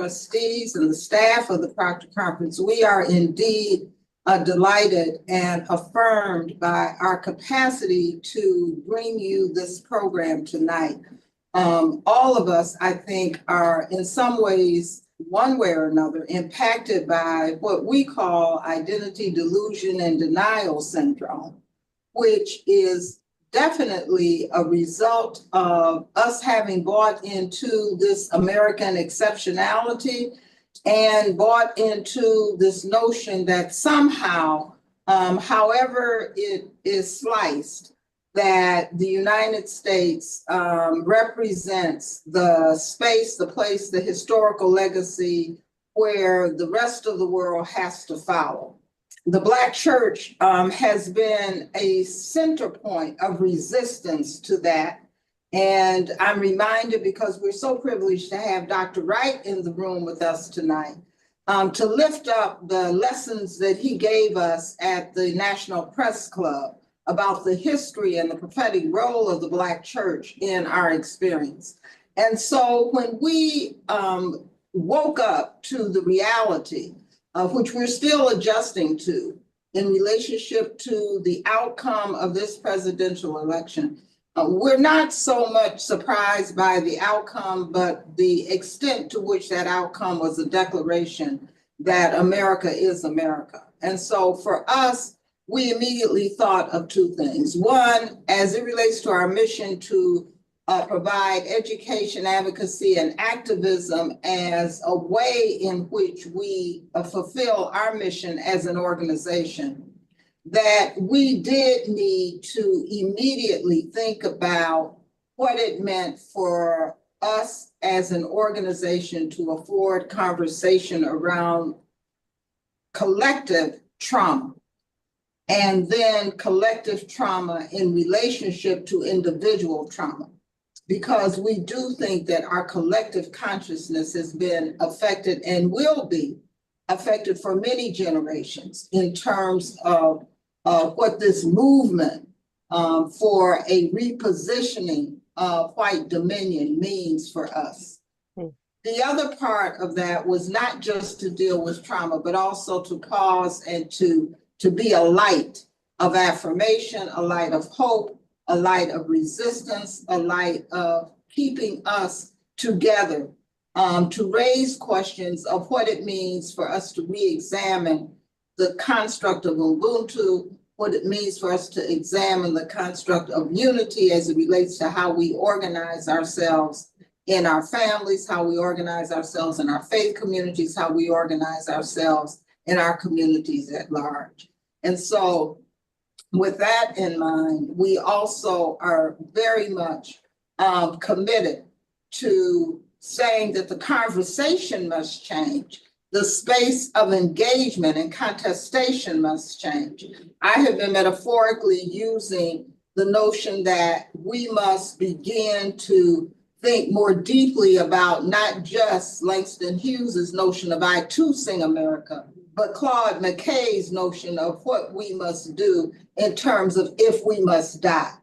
trustees and the staff of the Proctor Conference, we are indeed delighted and affirmed by our capacity to bring you this program tonight. All of us, I think, are in some ways, one way or another, impacted by what we call identity delusion and denial syndrome, which is definitely a result of us having bought into this American exceptionality and bought into this notion that somehow, however it is sliced, that the United States represents the space, the place, the historical legacy where the rest of the world has to follow. The Black church has been a center point of resistance to that. And I'm reminded, because we're so privileged to have Dr. Wright in the room with us tonight, to lift up the lessons that he gave us at the National Press Club about the history and the prophetic role of the Black church in our experience. And so when we woke up to the reality of which we're still adjusting to in relationship to the outcome of this presidential election, we're not so much surprised by the outcome, but the extent to which that outcome was a declaration that America is America. And so for us, we immediately thought of two things. One, as it relates to our mission to provide education, advocacy, and activism as a way in which we fulfill our mission as an organization, that we did need to immediately think about what it meant for us as an organization to afford conversation around collective trauma, and then collective trauma in relationship to individual trauma. Because we do think that our collective consciousness has been affected and will be affected for many generations in terms of what this movement for a repositioning of white dominion means for us. The other part of that was not just to deal with trauma, but also to pause and to be a light of affirmation, a light of hope, a light of resistance, a light of keeping us together, to raise questions of what it means for us to re-examine the construct of Ubuntu, what it means for us to examine the construct of unity as it relates to how we organize ourselves in our families, how we organize ourselves in our faith communities, how we organize ourselves in our communities at large. And so with that in mind, we also are very much committed to saying that the conversation must change. The space of engagement and contestation must change. I have been metaphorically using the notion that we must begin to think more deeply about not just Langston Hughes's notion of I too sing America, but Claude McKay's notion of what we must do in terms of if we must die.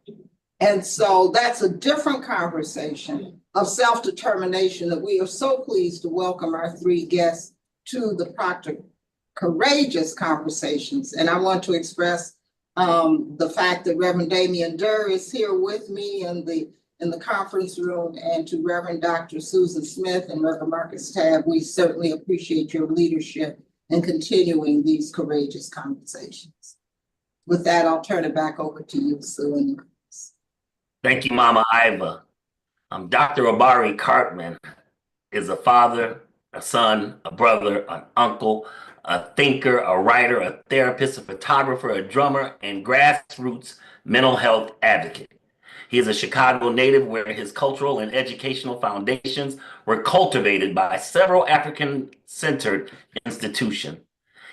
And so that's a different conversation of self-determination that we are so pleased to welcome our three guests to the Proctor Courageous Conversations. And I want to express the fact that Reverend Damian Durr is here with me in the conference room, and to Reverend Dr. Susan Smith and Reverend Marcus Tabb, we certainly appreciate your leadership in continuing these courageous conversations. With that, I'll turn it back over to you, Sue and Marcus. Thank you, Mama Iva. Dr. Omari Cartman is a father, a son, a brother, an uncle, a thinker, a writer, a therapist, a photographer, a drummer, and grassroots mental health advocate. He is a Chicago native where his cultural and educational foundations were cultivated by several African-centered institutions.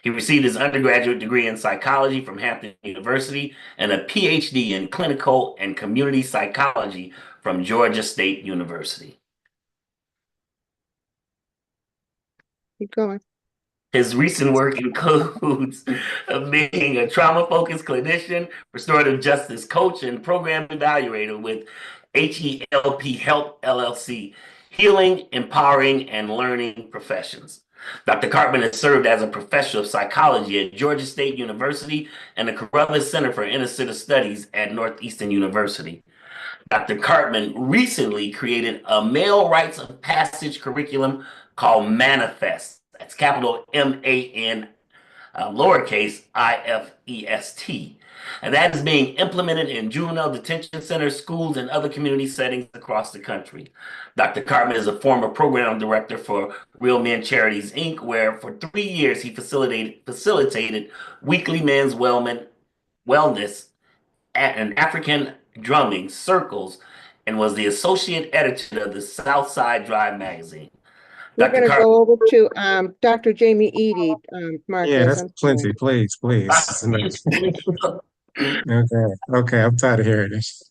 He received his undergraduate degree in psychology from Hampton University and a PhD in clinical and community psychology from Georgia State University. Keep going. His recent work includes being a trauma-focused clinician, restorative justice coach, and program evaluator with HELP Help LLC. healing, empowering, and learning professions. Dr. Cartman has served as a professor of psychology at Georgia State University and the Carruthers Center for Inner City Studies at Northeastern University. Dr. Cartman recently created a male rites of passage curriculum called Manifest. That's capital MAN, lowercase IFEST. And that is being implemented in juvenile detention centers, schools, and other community settings across the country. Dr. Cartman is a former program director for Real Men Charities, Inc., where for 3 years he facilitated weekly men's wellness and African drumming circles and was the associate editor of the Southside Drive magazine. We're Dr. going to Cartman. go over to Dr. Jamie Eaddy, Marcus. Yeah, that's plenty. Please. Okay, I'm tired of hearing this.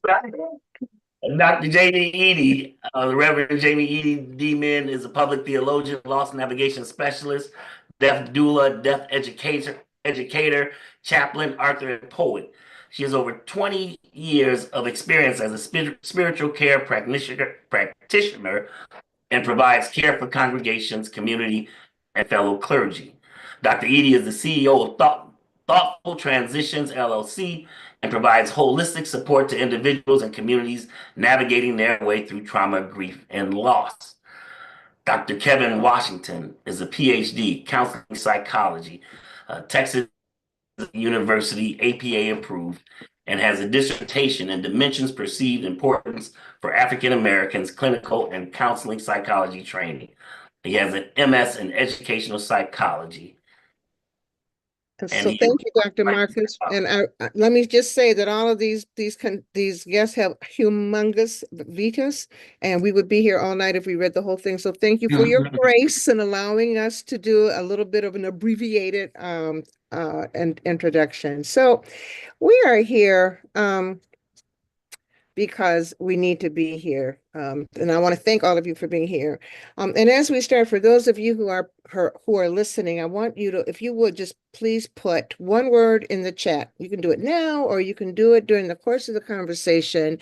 Dr. Jamie Eaddy, the Reverend Jamie Eaddy D-Man, is a public theologian, loss navigation specialist, deaf doula, deaf educator, chaplain, author, and poet. She has over 20 years of experience as a spiritual care practitioner and provides care for congregations, community, and fellow clergy. Dr. Eaddy is the CEO of Thoughtful Transitions, LLC, and provides holistic support to individuals and communities navigating their way through trauma, grief, and loss. Dr. Kevin Washington is a PhD, counseling psychology, Texas University APA approved, and has a dissertation in Dimensions Perceived Importance for African Americans Clinical and Counseling Psychology Training. He has an MS in Educational Psychology. So thank you, Dr. Marcus. And let me just say that all of these guests have humongous vetus, and we would be here all night if we read the whole thing. So thank you for your grace and allowing us to do a little bit of an abbreviated introduction. So we are here because we need to be here. And I want to thank all of you for being here. And as we start, for those of you who are listening, I want you to, if you would, just please put one word in the chat. You can do it now, or you can do it during the course of the conversation,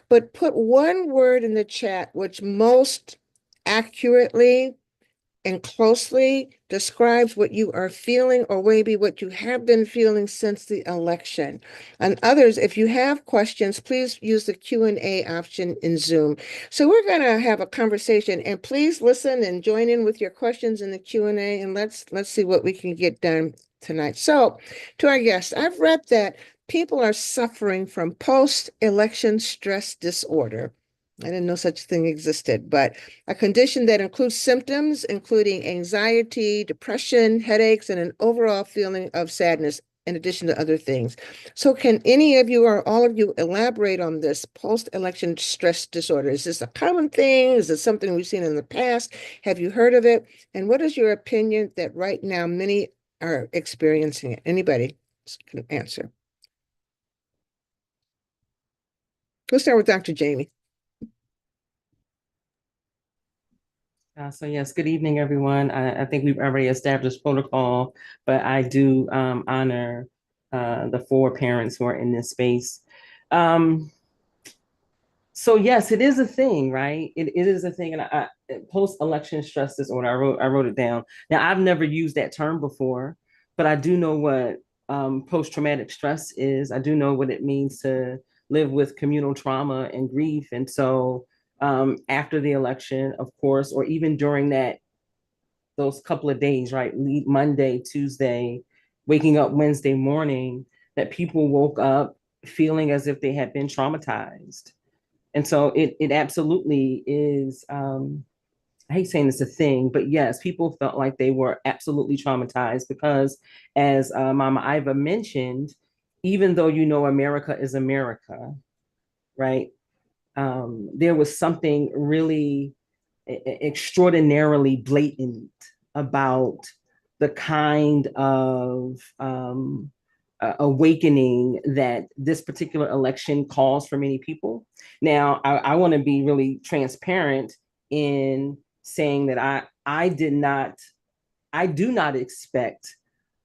but put one word in the chat which most accurately and closely describes what you are feeling, or maybe what you have been feeling since the election. And others, if you have questions, please use the Q&A option in Zoom. So we're going to have a conversation, and please listen and join in with your questions in the Q&A, and let's see what we can get done tonight. So to our guests, I've read that people are suffering from post-election stress disorder. I didn't know such a thing existed, but a condition that includes symptoms, including anxiety, depression, headaches, and an overall feeling of sadness, in addition to other things. So can any of you or all of you elaborate on this post-election stress disorder? Is this a common thing? Is it something we've seen in the past? Have you heard of it? And what is your opinion that right now many are experiencing it? Anybody can answer. Let's start with Dr. Jamie. So yes, good evening, everyone. I think we've already established protocol, but I do honor the 4 parents who are in this space. So yes, it is a thing, right? It is a thing, and post-election stress disorder. I wrote it down. Now, I've never used that term before, but I do know what post-traumatic stress is. I do know what it means to live with communal trauma and grief, and so. After the election, of course, or even during those couple of days, right? Monday, Tuesday, waking up Wednesday morning, that people woke up feeling as if they had been traumatized. And so it absolutely is, I hate saying it's a thing, but yes, people felt like they were absolutely traumatized because, as Mama Iva mentioned, even though America is America, right? There was something really extraordinarily blatant about the kind of awakening that this particular election caused for many people. Now, I want to be really transparent in saying that I do not expect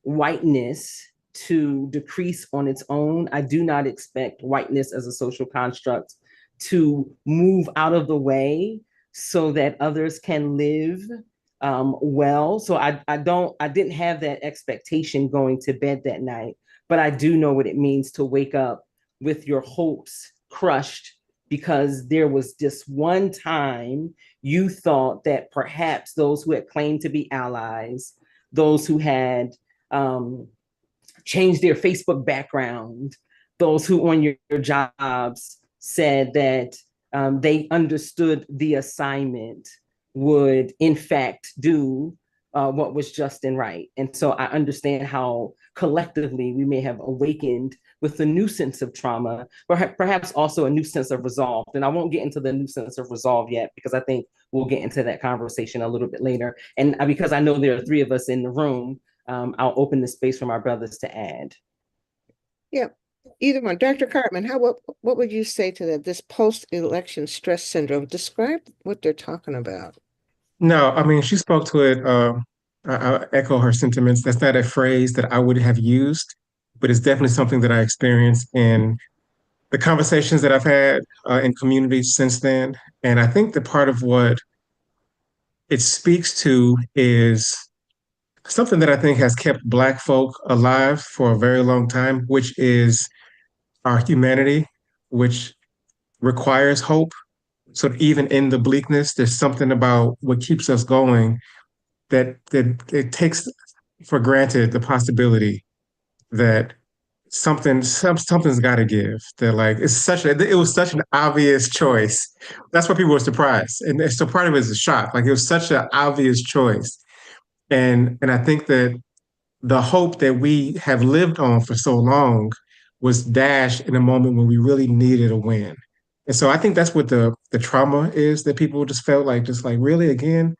whiteness to decrease on its own. I do not expect whiteness as a social construct to move out of the way so that others can live well. So I didn't have that expectation going to bed that night, but I do know what it means to wake up with your hopes crushed because there was this one time you thought that perhaps those who had claimed to be allies, those who had changed their Facebook background, those who on your jobs said that they understood the assignment would in fact do what was just and right. And so I understand how collectively we may have awakened with a new sense of trauma, but perhaps also a new sense of resolve. And I won't get into the new sense of resolve yet, because I think we'll get into that conversation a little bit later. And because I know there are three of us in the room, I'll open the space for my brothers to add. Yeah, either one. Dr. Cartman, what would you say to that? This post-election stress syndrome, describe what they're talking about. No, I mean, she spoke to it. I echo her sentiments. That's not a phrase that I would have used, but it's definitely something that I experienced in the conversations that I've had in communities since then. And I think that part of what it speaks to is something that I think has kept Black folk alive for a very long time, which is our humanity, which requires hope. So even in the bleakness, there's something about what keeps us going that it takes for granted the possibility that something's got to give. That like it was such an obvious choice. That's why people were surprised, and so part of it is a shock. Like it was such an obvious choice, and I think that the hope that we have lived on for so long was dashed in a moment when we really needed a win. And so I think that's what the trauma is, that people just felt like, just like, really again.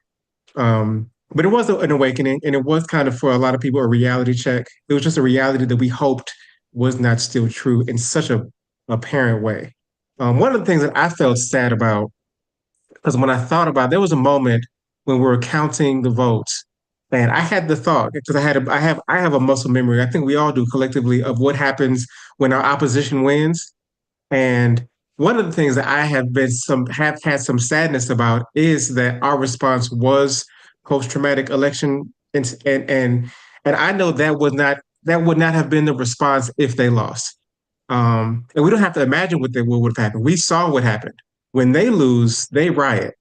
But it was an awakening, and it was kind of for a lot of people a reality check. It was just a reality that we hoped was not still true in such a apparent way. One of the things that I felt sad about, because when I thought about, there was a moment when we were counting the votes, and I had the thought, because I have a muscle memory. I think we all do collectively, of what happens when our opposition wins. And one of the things that I have had some sadness about is that our response was post-traumatic election, and I know that would not have been the response if they lost. And we don't have to imagine what would have happened. We saw what happened. When they lose, they riot,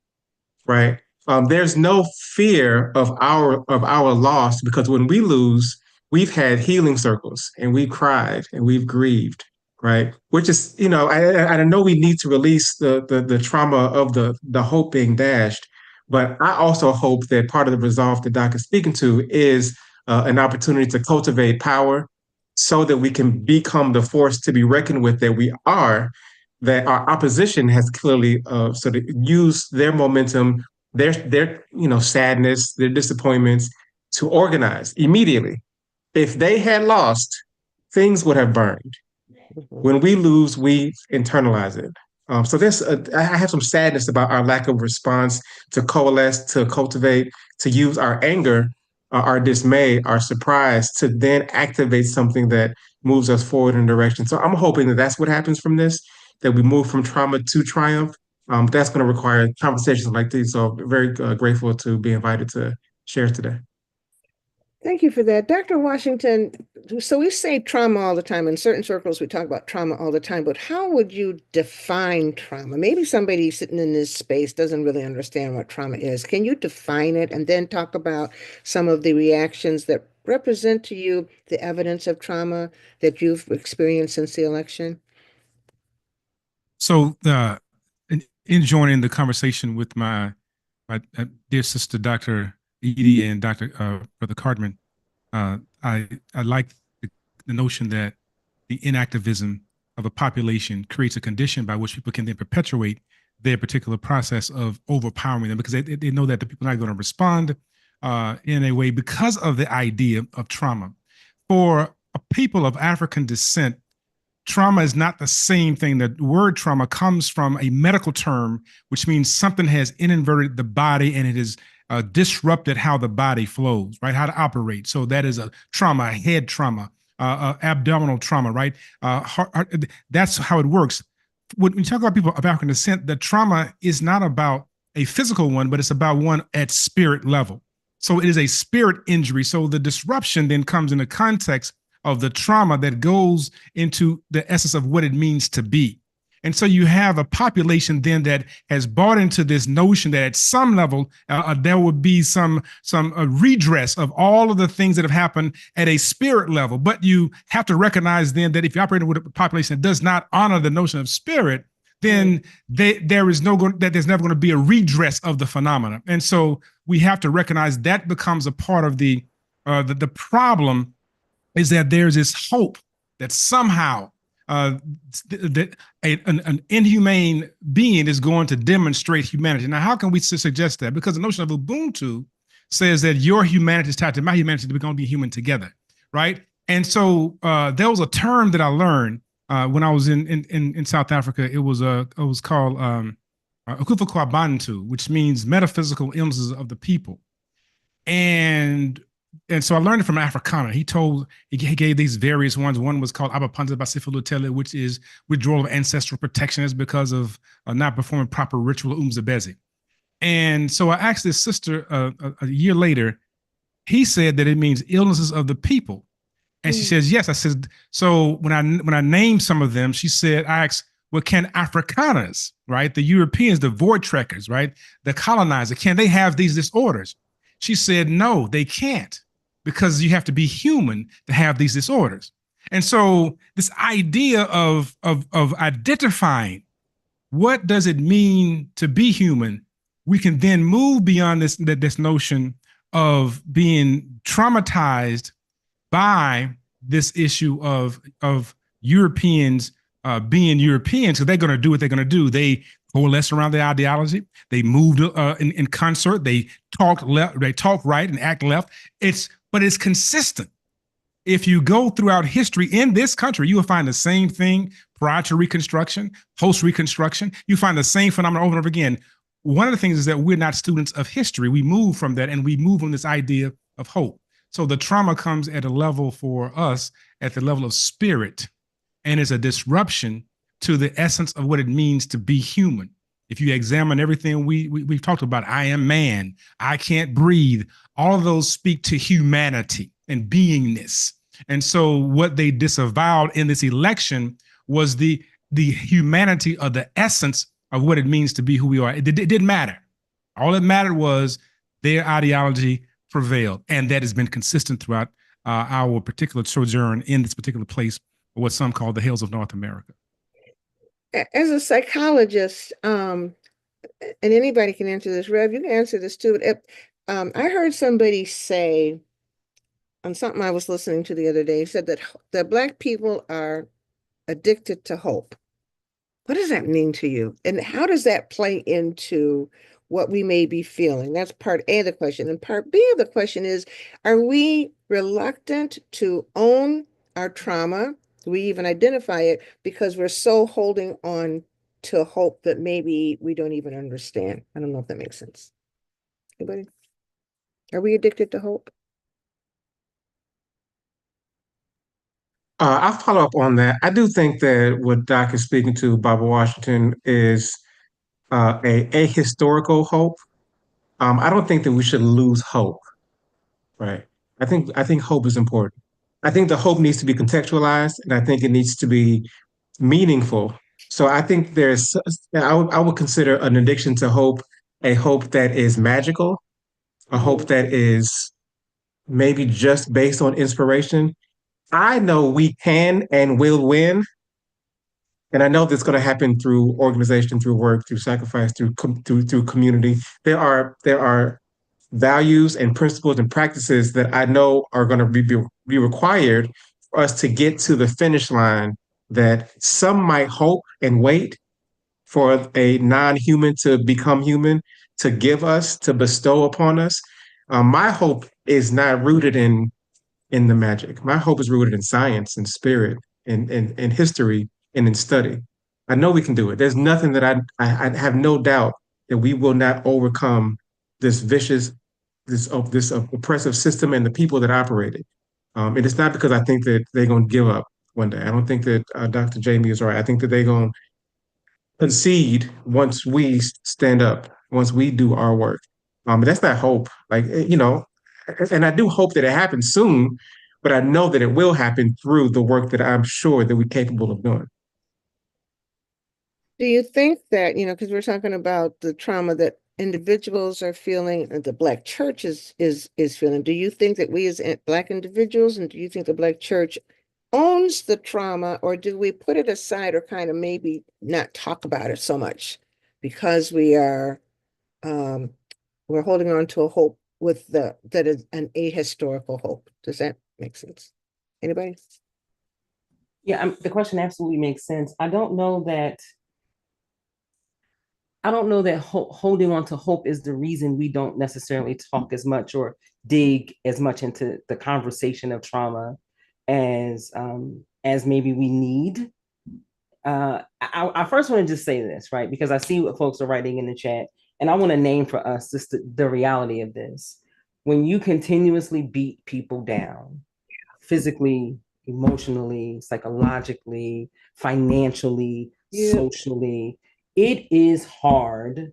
right? There's no fear of our loss, because when we lose, we've had healing circles and we've cried and we've grieved, right? Which is, I know we need to release the trauma of the hope being dashed, but I also hope that part of the resolve that Doc is speaking to is an opportunity to cultivate power so that we can become the force to be reckoned with that we are, that our opposition has clearly sort of used their momentum, their sadness, their disappointments to organize immediately. If they had lost, things would have burned. When we lose, we internalize it. So I have some sadness about our lack of response to coalesce, to cultivate, to use our anger, our dismay, our surprise, to then activate something that moves us forward in a direction. So I'm hoping that that's what happens from this, that we move from trauma to triumph. That's going to require conversations like these. So very grateful to be invited to share today. Thank you for that. Dr. Washington, so we say trauma all the time. In certain circles, we talk about trauma all the time, but how would you define trauma? Maybe somebody sitting in this space doesn't really understand what trauma is. Can you define it and then talk about some of the reactions that represent to you the evidence of trauma that you've experienced since the election? So in joining the conversation with my dear sister, Dr. Eaddy and Dr. Brother Cartman, I like the notion that the inactivism of a population creates a condition by which people can then perpetuate their particular process of overpowering them, because they know that the people are not going to respond in a way because of the idea of trauma. For a people of African descent, trauma is not the same thing. The word trauma comes from a medical term, which means something has inverted the body and it is disrupted how the body flows, right? How to operate. So that is a trauma, a head trauma, abdominal trauma, right? That's how it works. When you talk about people of African descent, the trauma is not about a physical one, but it's about one at spirit level. So it is a spirit injury. So the disruption then comes in the context of the trauma that goes into the essence of what it means to be. And so you have a population then that has bought into this notion that at some level there will be some redress of all of the things that have happened at a spirit level. But you have to recognize then that if you're operating with a population that does not honor the notion of spirit, then there's never going to be a redress of the phenomena. And so we have to recognize that becomes a part of the problem, is that there's this hope that somehow that an inhumane being is going to demonstrate humanity. Now, how can we suggest that? Because the notion of Ubuntu says that your humanity is tied to my humanity, we're going to be human together, right? And so there was a term that I learned when I was in South Africa. It was called Akufa Kwabantu, which means metaphysical illnesses of the people. And so I learned it from Afrikaner. He gave these various ones. One was called Abapanza Basifulutele, which is withdrawal of ancestral protection is because of not performing proper ritual umzabezi. And so I asked this sister a year later. He said that it means illnesses of the people. And she says, yes. I said, so when I named some of them, she said, I asked, well, can Afrikaners, right, the Europeans, the void trekkers, right, the colonizer, can they have these disorders? She said, no, they can't, because you have to be human to have these disorders. And so this idea of identifying what does it mean to be human, we can then move beyond this notion of being traumatized by this issue of Europeans being Europeans, because they're going to do what they're going to do. They coalesce around their ideology. They moved in concert. They talk left. They talk right and act left. But it's consistent. If you go throughout history in this country, you will find the same thing prior to Reconstruction, post Reconstruction. You find the same phenomenon over and over again. One of the things is that we're not students of history. We move from that, and we move on this idea of hope. So the trauma comes at a level for us at the level of spirit, and is a disruption to the essence of what it means to be human. If you examine everything we've talked about, I am man, I can't breathe, all of those speak to humanity and beingness. And so what they disavowed in this election was the humanity of the essence of what it means to be who we are. It didn't matter. All that mattered was their ideology prevailed. And that has been consistent throughout our particular sojourn in this particular place, what some call the hills of North America. As a psychologist, and anybody can answer this, Rev, you can answer this too. I heard somebody say on something I was listening to the other day, said that Black people are addicted to hope. What does that mean to you? And how does that play into what we may be feeling? That's part A of the question. And part B of the question is, are we reluctant to own our trauma? Do we even identify it because we're so holding on to hope that maybe we don't even understand? I don't know if that makes sense. Anybody? Are we addicted to hope? I'll follow up on that. I do think that what Doc is speaking to, Barbara Washington, is a historical hope. I don't think that we should lose hope, right? I think hope is important. I think the hope needs to be contextualized, and I think it needs to be meaningful. So I think I would consider an addiction to hope a hope that is magical, a hope that is maybe just based on inspiration. I know we can and will win. And I know that's going to happen through organization, through work, through sacrifice, through community. There are values and principles and practices that I know are going to be required for us to get to the finish line, that some might hope and wait for a non-human to become human, to give us, to bestow upon us. My hope is not rooted in the magic. My hope is rooted in science and spirit and history and in study. I know we can do it. There's nothing that I have no doubt that we will not overcome this vicious, this oppressive system and the people that operate it. And it's not because I think that they're going to give up one day. I don't think that Dr. Jamie is right. I think that they're going to concede once we stand up once we do our work. That's that hope, like, and I do hope that it happens soon, but I know that it will happen through the work that I'm sure that we're capable of doing. Do you think that, because we're talking about the trauma that individuals are feeling and the Black church is feeling, do you think that we as Black individuals, and do you think the Black church owns the trauma, or do we put it aside or kind of maybe not talk about it so much because we're holding on to a hope that is an ahistorical hope? Does that make sense? Anybody? Yeah, the question absolutely makes sense. I don't know that holding on to hope is the reason we don't necessarily talk as much or dig as much into the conversation of trauma as maybe we need. I first want to just say this, right? Because I see what folks are writing in the chat, and I want to name for us just the reality of this. When you continuously beat people down, physically, emotionally, psychologically, financially, socially, it is hard,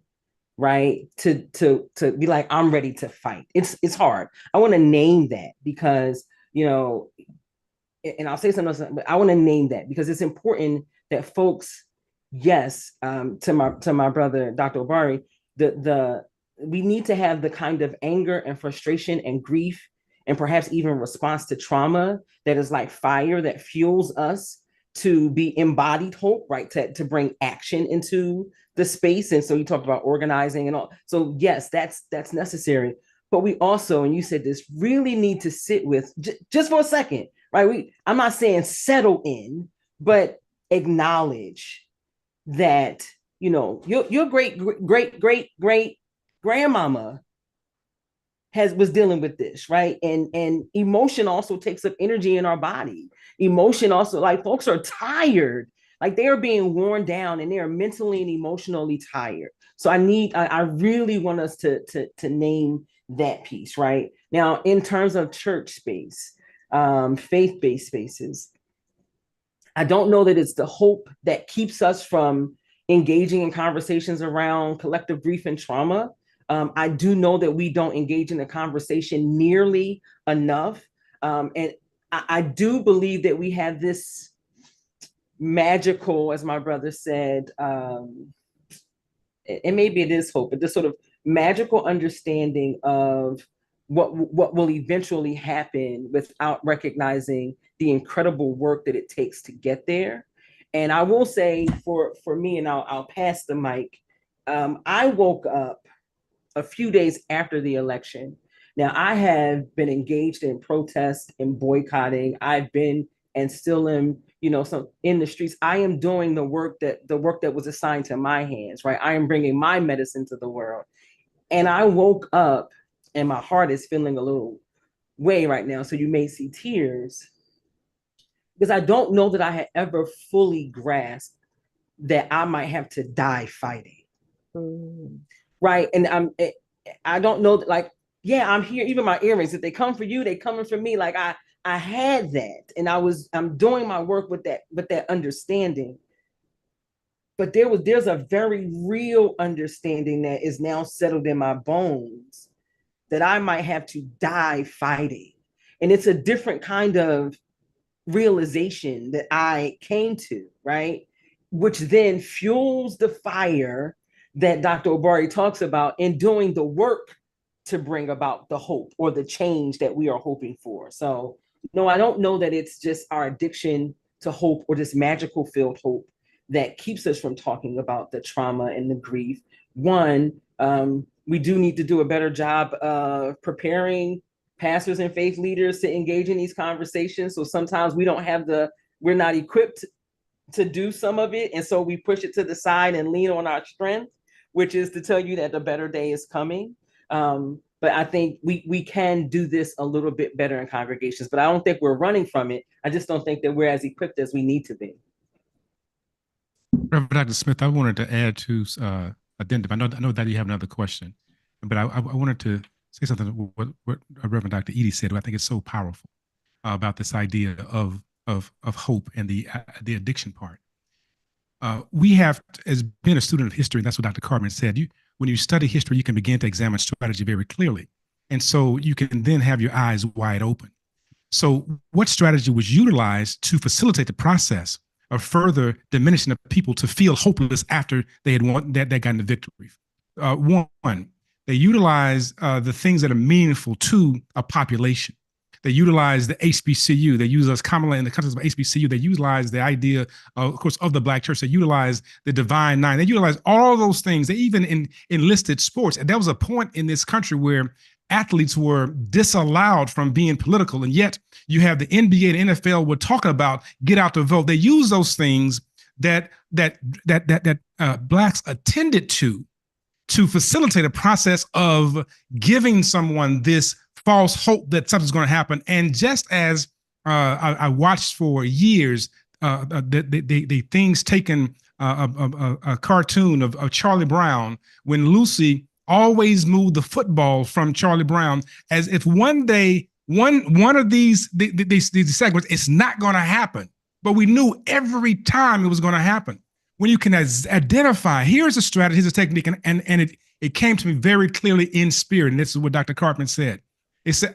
right? To be like, I'm ready to fight. It's hard. I want to name that because, and I'll say something else, but I want to name that because it's important that folks, yes, to my brother, Dr. Omari, we need to have the kind of anger and frustration and grief and perhaps even response to trauma that is like fire that fuels us to be embodied hope, right? To bring action into the space. And so you talked about organizing and all. So yes, that's necessary. But we also, and you said this, really need to sit with just for a second, right? I'm not saying settle in, but acknowledge that, your great grandmama was dealing with this, right? And emotion also takes up energy in our body. Emotion also, like, folks are tired, like they are being worn down and they are mentally and emotionally tired. So I really want us to name that piece, right? Now, in terms of church space, faith-based spaces, I don't know that it's the hope that keeps us from engaging in conversations around collective grief and trauma. I do know that we don't engage in the conversation nearly enough. And I do believe that we have this magical, as my brother said, and maybe it is hope, but this sort of magical understanding of what will eventually happen without recognizing the incredible work that it takes to get there. And I will say for me, and I'll pass the mic, I woke up a few days after the election. Now, I have been engaged in protest and boycotting. I've been and still am, some in the streets. I am doing the work that was assigned to my hands, right? I am bringing my medicine to the world. And I woke up and my heart is feeling a little way right now. So you may see tears because I don't know that I had ever fully grasped that I might have to die fighting. Right. And I don't know, like, yeah, I'm here. Even my earrings, if they come for you, they coming for me. Like I had that, and I'm doing my work with that understanding. But there's a very real understanding that is now settled in my bones that I might have to die fighting. And it's a different kind of realization that I came to, right? Which then fuels the fire that Dr. Omari talks about in doing the work to bring about the hope or the change that we are hoping for. So, no, I don't know that it's just our addiction to hope or this magical filled hope that keeps us from talking about the trauma and the grief. One, we do need to do a better job of preparing pastors and faith leaders to engage in these conversations. So sometimes we're not equipped to do some of it. And so we push it to the side and lean on our strength, which is to tell you that the better day is coming. But I think we can do this a little bit better in congregations, but I don't think we're running from it. I just don't think that we're as equipped as we need to be. Reverend Dr. Smith, I wanted to add to addendum. I know that you have another question, but I wanted to say something what Reverend Dr. Eaddy said. I think it's so powerful about this idea of hope and the addiction part. We have, as being a student of history, and that's what Dr. Cartman said, when you study history, you can begin to examine strategy very clearly. And so you can then have your eyes wide open. So what strategy was utilized to facilitate the process of further diminishing the people to feel hopeless after they had won that gotten the victory? One, they utilize the things that are meaningful to a population. They utilize the HBCU. They use us commonly in the context of HBCU. They utilize the idea, of course, of the Black church. They utilize the Divine Nine. They utilize all those things. They even enlisted sports. And there was a point in this country where athletes were disallowed from being political. And yet you have the NBA and NFL were talking about get out to vote. They use those things that Blacks attended to facilitate a process of giving someone this false hope that something's going to happen. And just as I watched for years, the things taken, a cartoon of Charlie Brown, when Lucy always moved the football from Charlie Brown, as if one day, one of these segments, it's not going to happen. But we knew every time it was going to happen. When you can identify, here's a strategy, here's a technique, and it came to me very clearly in spirit, and this is what Dr. Cartman said.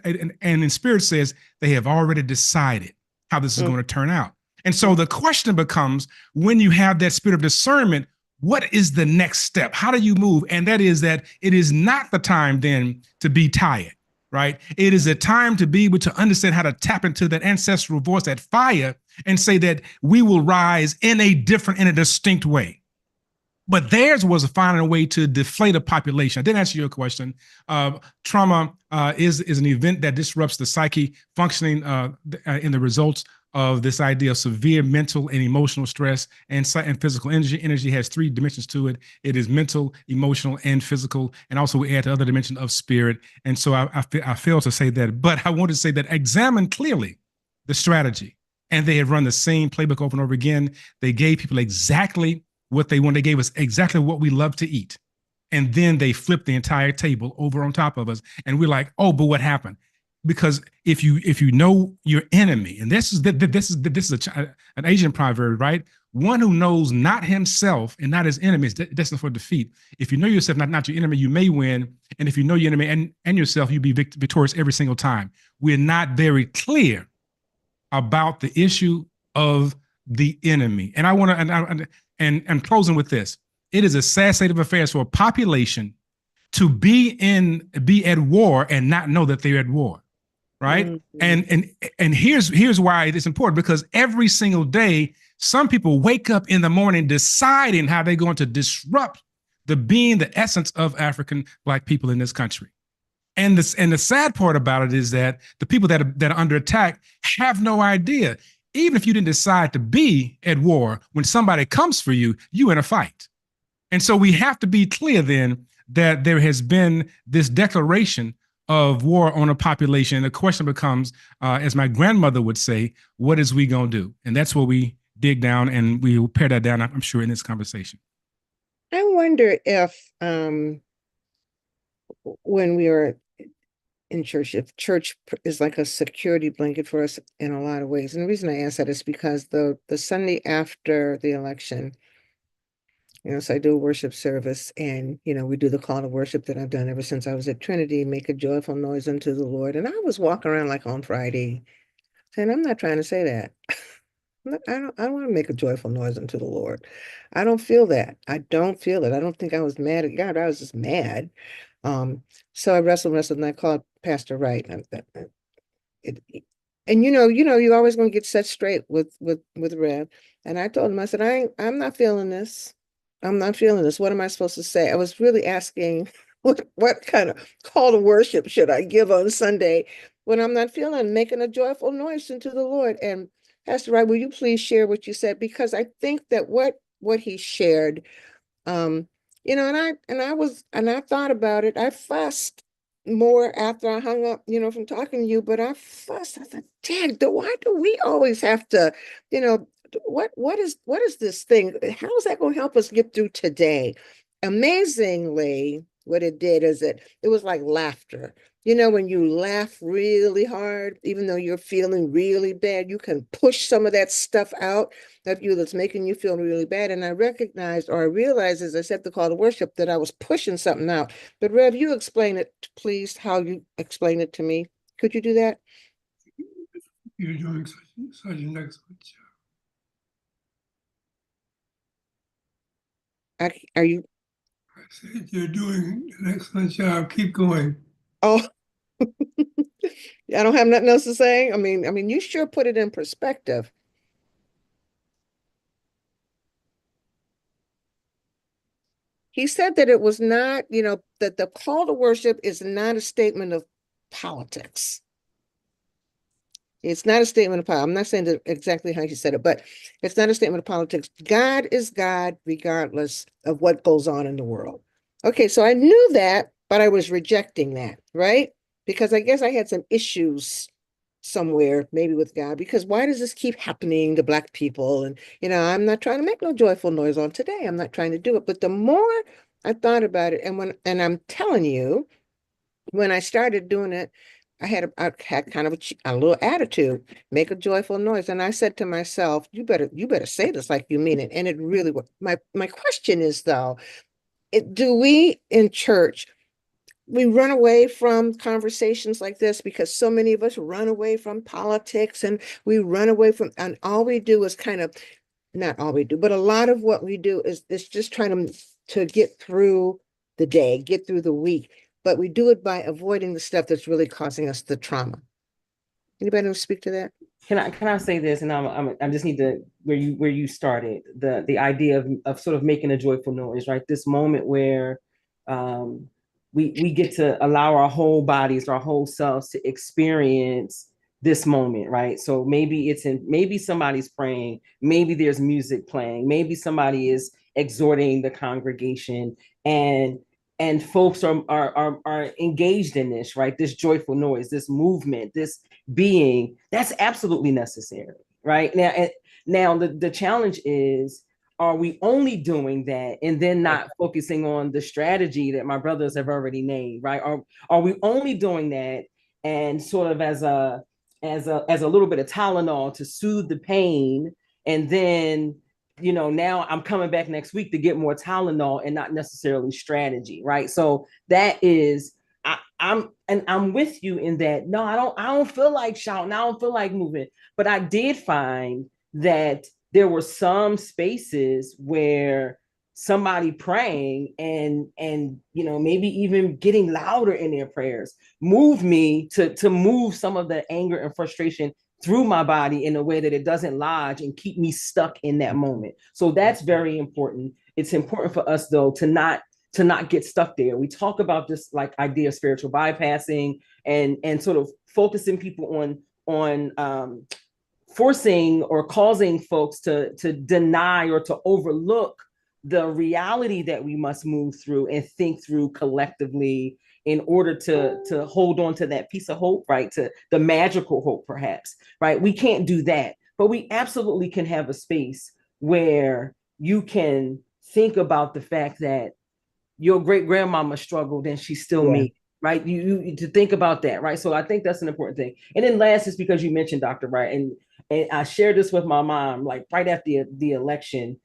And in spirit says they have already decided how this is going to turn out. And so the question becomes, when you have that spirit of discernment, what is the next step? How do you move? And that is that it is not the time then to be tired, right? It is a time to be able to understand how to tap into that ancestral voice, that fire, and say that we will rise in a distinct way. But theirs was finding a way to deflate a population. I didn't answer your question. Trauma is an event that disrupts the psyche functioning in the results of this idea of severe mental and emotional stress and physical energy. Energy has three dimensions to it. It is mental, emotional, and physical. And also we add the other dimension of spirit. And so I failed to say that, but I want to say that examine clearly the strategy. And they have run the same playbook over and over again. They gave people exactly what they want. They gave us exactly what we love to eat. And then they flipped the entire table over on top of us. And we're like, oh, but what happened? Because if you know your enemy, and this is an Asian proverb, right? One who knows not himself and not his enemy is destined for defeat. If you know yourself, not your enemy, you may win. And if you know your enemy and yourself, you'll be victorious every single time. We're not very clear about the issue of the enemy. And I want to, and closing with this, it is a sad state of affairs for a population to be at war and not know that they're at war. Right. Mm-hmm. And here's why it's important, because every single day, some people wake up in the morning deciding how they're going to disrupt the essence of African Black people in this country. And the sad part about it is that the people that are under attack have no idea. Even if you didn't decide to be at war, when somebody comes for you, you're in a fight. And so we have to be clear then that there has been this declaration of war on a population. And the question becomes, as my grandmother would say, what is we going to do? And that's where we dig down, and we will pare that down, I'm sure, in this conversation. I wonder if when we are in church, if church is like a security blanket for us in a lot of ways. And the reason I ask that is because the Sunday after the election, so I do a worship service, and, we do the call to worship that I've done ever since I was at Trinity, make a joyful noise unto the Lord. And I was walking around like on Friday saying, I'm not trying to say that. I don't want to make a joyful noise unto the Lord. I don't feel that. I don't feel it. I don't think I was mad at God. I was just mad. So I wrestled, and I called Pastor Wright. And you're always going to get set straight with Rev. And I told him, I said, I'm not feeling this. I'm not feeling this. What am I supposed to say? I was really asking what kind of call to worship should I give on Sunday when I'm not feeling making a joyful noise unto the Lord. And Pastor Wright, will you please share what you said? Because I think that what he shared, and I thought about it. I fussed more after I hung up, from talking to you, but I fussed. I thought, dang, why do we always have to, what is this thing? How is that going to help us get through today? Amazingly, what it did is it was like laughter. You know, when you laugh really hard, even though you're feeling really bad, you can push some of that stuff out of you that's making you feel really bad. And I recognized, or I realized as I said the call to worship, that I was pushing something out. But Rev, you explain it, please, how you explain it to me. Could you do that? You're doing such an excellent job. Are you? I said you're doing an excellent job. Keep going. Oh, I don't have nothing else to say. I mean, you sure put it in perspective. He said that it was not, you know, that the call to worship is not a statement of politics. It's not a statement of politics. I'm not saying that exactly how he said it, but it's not a statement of politics. God is God regardless of what goes on in the world. Okay, so I knew that, but I was rejecting that, right? Because I guess I had some issues somewhere, maybe with God, because why does this keep happening to Black people? And, you know, I'm not trying to make no joyful noise on today. I'm not trying to do it. But the more I thought about it, and I'm telling you, when I started doing it, I had kind of a little attitude, make a joyful noise. And I said to myself, you better say this like you mean it. And it really was. My question is though, do we in church, we run away from conversations like this because so many of us run away from politics, and we run away from, and all we do is kind of, not all we do, but a lot of what we do is just trying to get through the day, get through the week. But we do it by avoiding the stuff that's really causing us the trauma. Anybody want to speak to that? Can I say this? And I just need to where you started the idea of sort of making a joyful noise, right? This moment where we get to allow our whole bodies, our whole selves to experience this moment, right? So maybe somebody's praying, maybe there's music playing, maybe somebody is exhorting the congregation, and folks are engaged in this, right? This joyful noise, this movement, this being, that's absolutely necessary, right? Now the challenge is, are we only doing that and then not focusing on the strategy that my brothers have already named, right? Are we only doing that and sort of as a little bit of Tylenol to soothe the pain, and then, you know, now I'm coming back next week to get more Tylenol and not necessarily strategy, right? So that is, I'm with you in that. No, I don't feel like shouting. I don't feel like moving. But I did find that there were some spaces where somebody praying and you know, maybe even getting louder in their prayers moved me to move some of the anger and frustration through my body in a way that it doesn't lodge and keep me stuck in that moment. So that's very important. It's important for us though to not get stuck there. We talk about this like idea of spiritual bypassing and sort of focusing people on forcing or causing folks to deny or to overlook the reality that we must move through and think through collectively in order to hold on to that piece of hope, right? To the magical hope, perhaps, right? We can't do that, but we absolutely can have a space where you can think about the fact that your great grandmama struggled and she still made it, right? You to think about that, right? So I think that's an important thing. And then last is because you mentioned Dr. Right, and I shared this with my mom, like right after the election.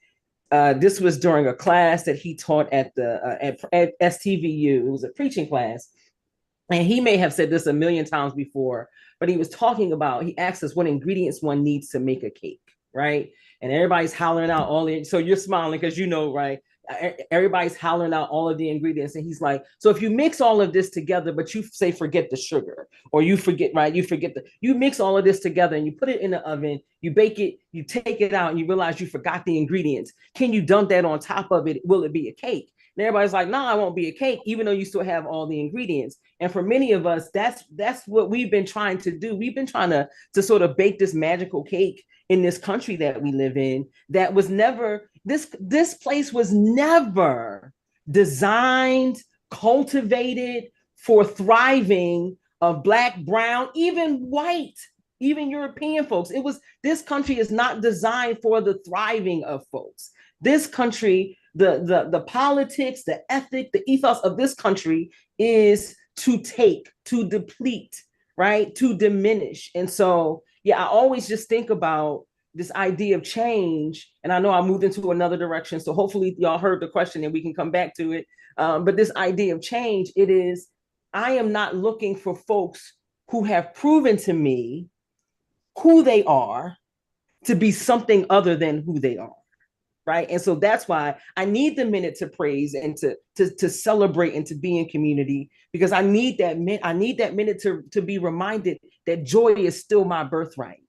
This was during a class that he taught at STVU. It was a preaching class, and he may have said this a million times before, but he was talking about, he asked us what ingredients one needs to make a cake, right? And everybody's hollering out all the, so you're smiling because you know, right? Everybody's hollering out all of the ingredients. And he's like, so if you mix all of this together, but you say, forget the sugar, or you forget, right? You mix all of this together and you put it in the oven, you bake it, you take it out and you realize you forgot the ingredients. Can you dump that on top of it? Will it be a cake? And everybody's like, no, it won't be a cake, even though you still have all the ingredients. And for many of us, that's what we've been trying to do. We've been trying to sort of bake this magical cake in this country that we live in that was never, this place was never designed, cultivated for thriving of Black, brown, even white, even European folks. This country is not designed for the thriving of folks. This country, the politics, the ethic, the ethos of this country is to take, to deplete, right? To diminish. And so, yeah, I always just think about this idea of change. And I know I moved into another direction. So hopefully y'all heard the question and we can come back to it. But this idea of change, it is, I am not looking for folks who have proven to me who they are to be something other than who they are. Right. And so that's why I need the minute to praise and to celebrate and to be in community, because I need that minute to be reminded that joy is still my birthright,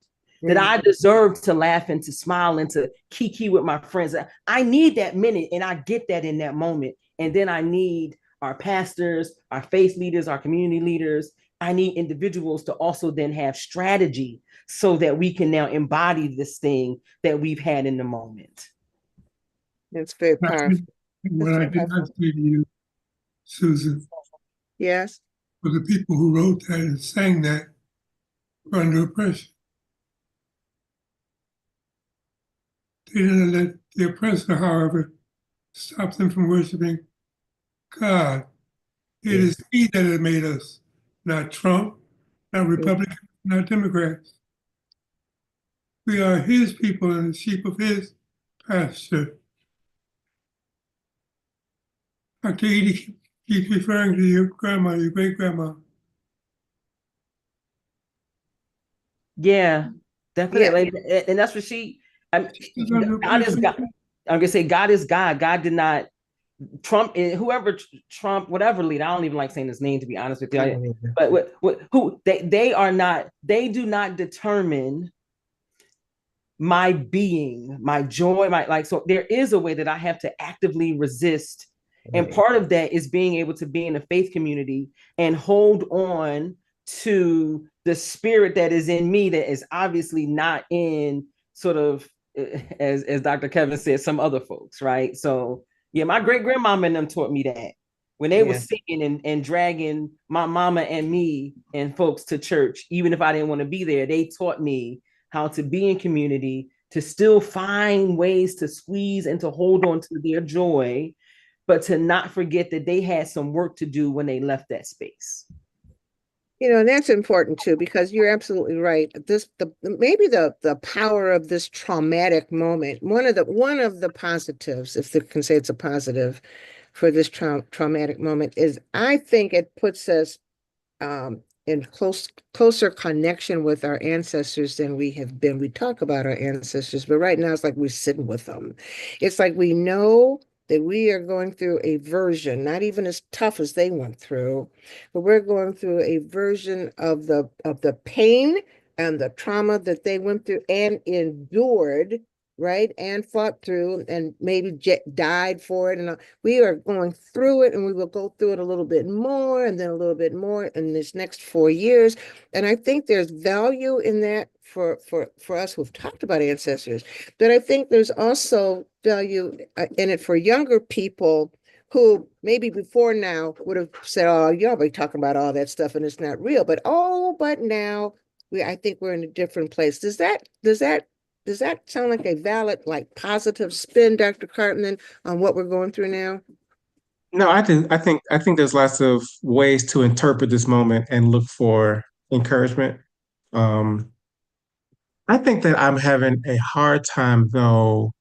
that I deserve to laugh and to smile and to kiki with my friends. I need that minute, and I get that in that moment. And then I need our pastors, our faith leaders, our community leaders. I need individuals to also then have strategy so that we can now embody this thing that we've had in the moment. It's very powerful. What I did not say to you, Susan, Yes. for the people who wrote that and sang that were under oppression. They didn't let the oppressor, however, stop them from worshiping God. It is He that has made us, not Trump, not Republicans, not Democrats. We are His people and the sheep of His pasture. Dr. Eaddy keeps referring to your grandma, your great-grandma. Yeah, definitely. Yeah. And that's what God is God. I'm gonna say God is God. God did not Trump, Trump, whatever leader. I don't even like saying his name, to be honest with you. But who they do not determine my being, my joy, so there is a way that I have to actively resist. And part of that is being able to be in a faith community and hold on to the spirit that is in me, that is obviously not in sort of, as Dr. Kevin said, some other folks, right? So yeah, my great grandmama and them taught me that when they were singing and dragging my mama and me and folks to church, even if I didn't want to be there, they taught me how to be in community, to still find ways to squeeze and to hold on to their joy, but to not forget that they had some work to do when they left that space. You know, and that's important too, because you're absolutely right. Maybe the power of this traumatic moment, one of the positives, if they can say it's a positive for this traumatic moment, is I think it puts us in closer connection with our ancestors than we have been. We talk about our ancestors, but right now it's like we're sitting with them. It's like we know that we are going through a version, not even as tough as they went through, but we're going through a version of the pain and the trauma that they went through and endured, right? And fought through and maybe died for it. And we are going through it, and we will go through it a little bit more and then a little bit more in this next 4 years. And I think there's value in that for us who've talked about ancestors, but I think there's also value in it for younger people who maybe before now would have said, oh, you're already talking about all that stuff and it's not real, but now I think we're in a different place. Does that sound like a valid, like positive spin, Dr. Cartman, on what we're going through now? No, I think there's lots of ways to interpret this moment and look for encouragement. I think that I'm having a hard time though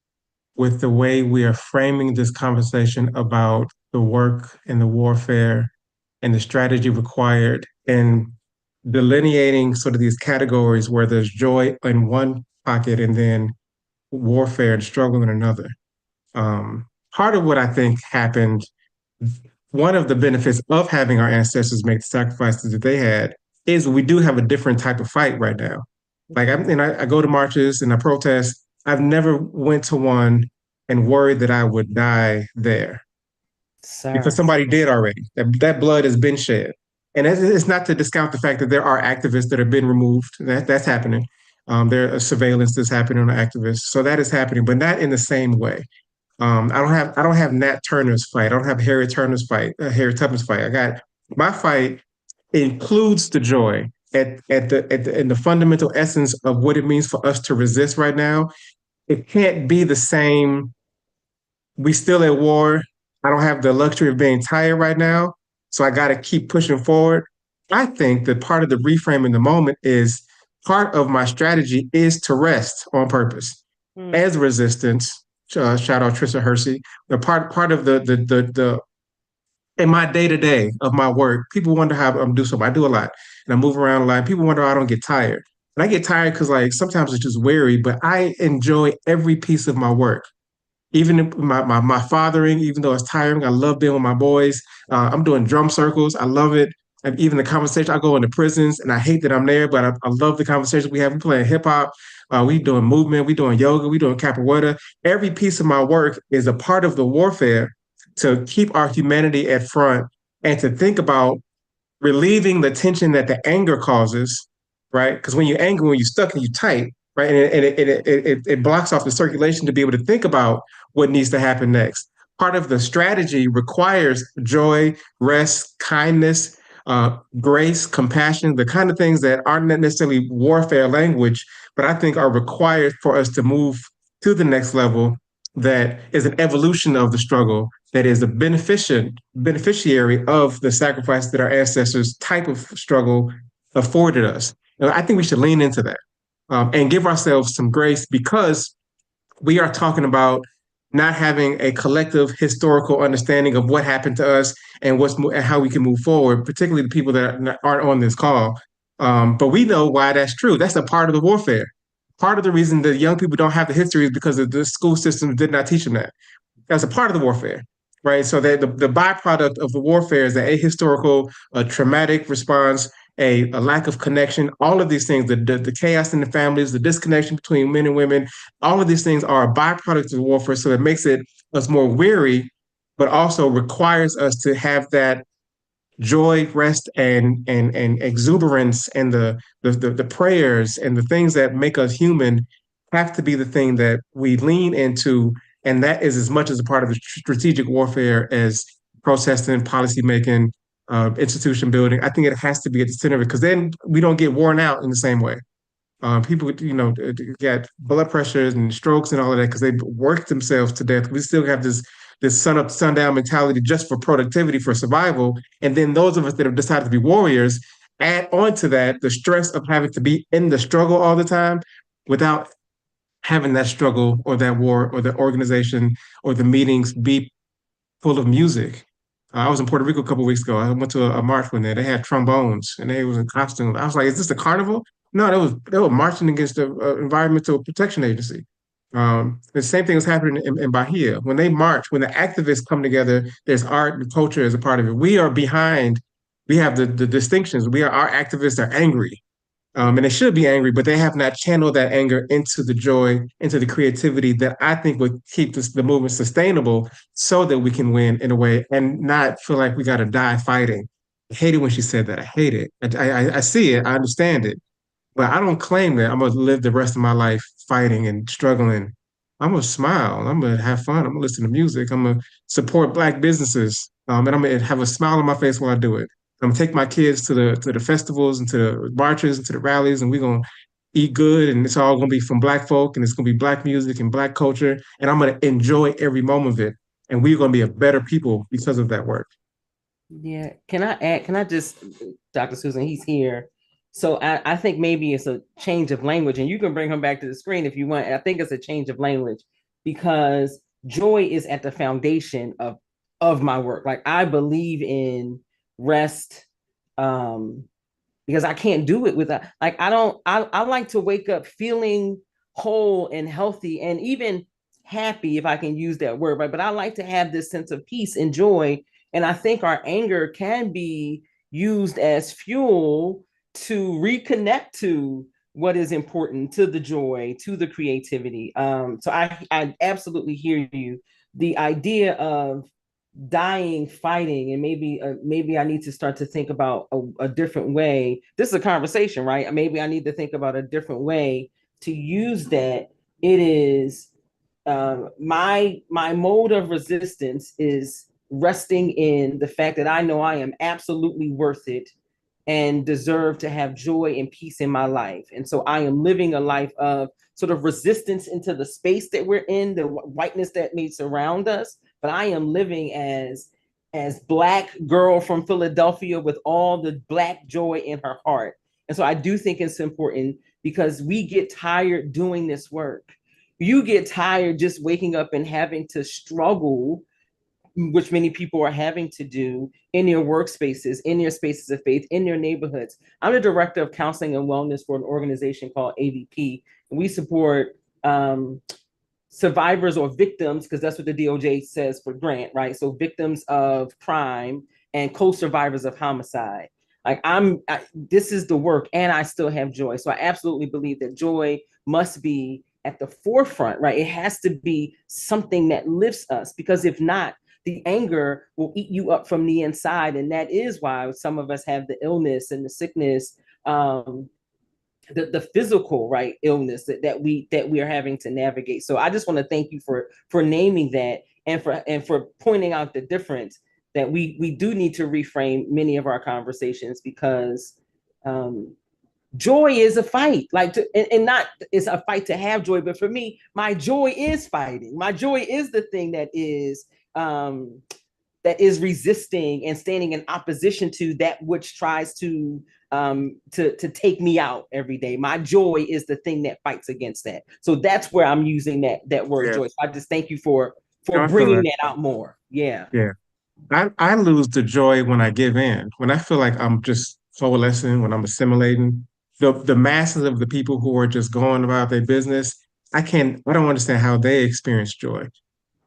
with the way we are framing this conversation about the work and the warfare and the strategy required, and delineating sort of these categories where there's joy in one pocket and then warfare and struggle in another. Part of what I think happened, one of the benefits of having our ancestors make the sacrifices that they had, is we do have a different type of fight right now. Like I go to marches and I protest. I've never went to one and worried that I would die there. Sir. Because somebody did already. That blood has been shed. And it's not to discount the fact that there are activists that have been removed. That's happening. There are surveillance that's happening on activists. So that is happening, but not in the same way. I don't have Nat Turner's fight. I don't have Harry Turner's fight, Harry Tubman's fight. I got my fight includes the joy in the fundamental essence of what it means for us to resist right now. It can't be the same. We still at war. I don't have the luxury of being tired right now, So I got to keep pushing forward. I think that part of the reframing the moment is part of my strategy is to rest on purpose as resistance. Shout out Trisha Hersey. The part of the in my day to day of my work, people wonder how I'm do something. I do a lot and I move around a lot. People wonder how I don't get tired. And I get tired because like sometimes it's just weary, but I enjoy every piece of my work. Even my fathering, even though it's tiring, I love being with my boys. I'm doing drum circles. I love it. And even the conversation, I go into prisons and I hate that I'm there, but I love the conversation we have. We playing hip hop. We doing movement. We doing yoga. We doing capoeira. Every piece of my work is a part of the warfare to keep our humanity at front and to think about relieving the tension that the anger causes, right? Because when you're angry, when you're stuck and you're tight, right, and it blocks off the circulation to be able to think about what needs to happen next. Part of the strategy requires joy, rest, kindness, grace, compassion, the kind of things that aren't necessarily warfare language, but I think are required for us to move to the next level that is an evolution of the struggle that is a beneficiary of the sacrifice that our ancestors type of struggle afforded us. And I think we should lean into that and give ourselves some grace because we are talking about not having a collective historical understanding of what happened to us and and how we can move forward, particularly the people that aren't on this call. But we know why that's true. That's a part of the warfare. Part of the reason that young people don't have the history is because the school system did not teach them that. That's a part of the warfare, right? So that the byproduct of the warfare is a ahistorical, a traumatic response, a lack of connection, all of these things, the chaos in the families, the disconnection between men and women, all of these things are a byproduct of warfare. So it makes us more weary, but also requires us to have that joy, rest, and exuberance, and the prayers and the things that make us human have to be the thing that we lean into, and that is as much as a part of the strategic warfare as protesting, policy making, institution building. I think it has to be at the center of it because then we don't get worn out in the same way. People, get blood pressures and strokes and all of that because they work themselves to death. We still have this sun up, sundown mentality just for productivity, for survival. And then those of us that have decided to be warriors add on to that the stress of having to be in the struggle all the time without having that struggle or that war or the organization or the meetings be full of music. I was in Puerto Rico a couple of weeks ago. I went to a march one day. They had trombones and they was in costume. I was like, "Is this a carnival?" No, they were marching against the Environmental Protection Agency. The same thing was happening in Bahia. When they march, when the activists come together, there's art and culture as a part of it. We are behind. We have the distinctions. Our activists are angry. And they should be angry, but they have not channeled that anger into the joy, into the creativity that I think would keep the movement sustainable so that we can win in a way and not feel like we got to die fighting. I hate it when she said that. I hate it. I see it. I understand it. But I don't claim that I'm going to live the rest of my life fighting and struggling. I'm going to smile. I'm going to have fun. I'm going to listen to music. I'm going to support Black businesses. And I'm going to have a smile on my face while I do it. I'm gonna take my kids to the festivals and to the marches and to the rallies, and we're gonna eat good, and it's all gonna be from Black folk, and it's gonna be Black music and Black culture, and I'm gonna enjoy every moment of it, and we're gonna be a better people because of that work. Yeah. Can I add? Can I just, Dr. Susan, he's here. So I think maybe it's a change of language, and you can bring him back to the screen if you want. I think it's a change of language because joy is at the foundation of my work. Like I believe in rest because I can't do it without, like I like to wake up feeling whole and healthy and even happy, if I can use that word, right? But I like to have this sense of peace and joy. And I think our anger can be used as fuel to reconnect to what is important, to the joy, to the creativity. So I absolutely hear you. The idea of dying fighting, and maybe I need to start to think about a different way. This is a conversation, right? Maybe I need to think about a different way to use that. It is my mode of resistance is resting in the fact that I know I am absolutely worth it and deserve to have joy and peace in my life. And so I am living a life of sort of resistance into the space that we're in, the whiteness that may surround us, but I am living as as Black girl from Philadelphia with all the Black joy in her heart. And so I do think it's important because we get tired doing this work. You get tired just waking up and having to struggle, which many people are having to do in your workspaces, in your spaces of faith, in your neighborhoods. I'm the director of counseling and wellness for an organization called AVP. And we support survivors or victims, because that's what the DOJ says for grant, right? So victims of crime and co-survivors of homicide. Like this is the work, and I still have joy. So I absolutely believe that joy must be at the forefront, right? It has to be something that lifts us, because if not, the anger will eat you up from the inside. And that is why some of us have the illness and the sickness, the physical, right, illness that we are having to navigate. So I just want to thank you for naming that, and for pointing out the difference, that we do need to reframe many of our conversations, because joy is a fight, like and not it's a fight to have joy, but for me, my joy is fighting. My joy is the thing that is resisting and standing in opposition to that which tries to take me out every day. My joy is the thing that fights against that. So that's where I'm using that word joy. So I just thank you for bringing that out more. Yeah. Yeah. I lose the joy when I give in, when I feel like I'm just coalescing, when I'm assimilating. The masses of the people who are just going about their business, I don't understand how they experience joy.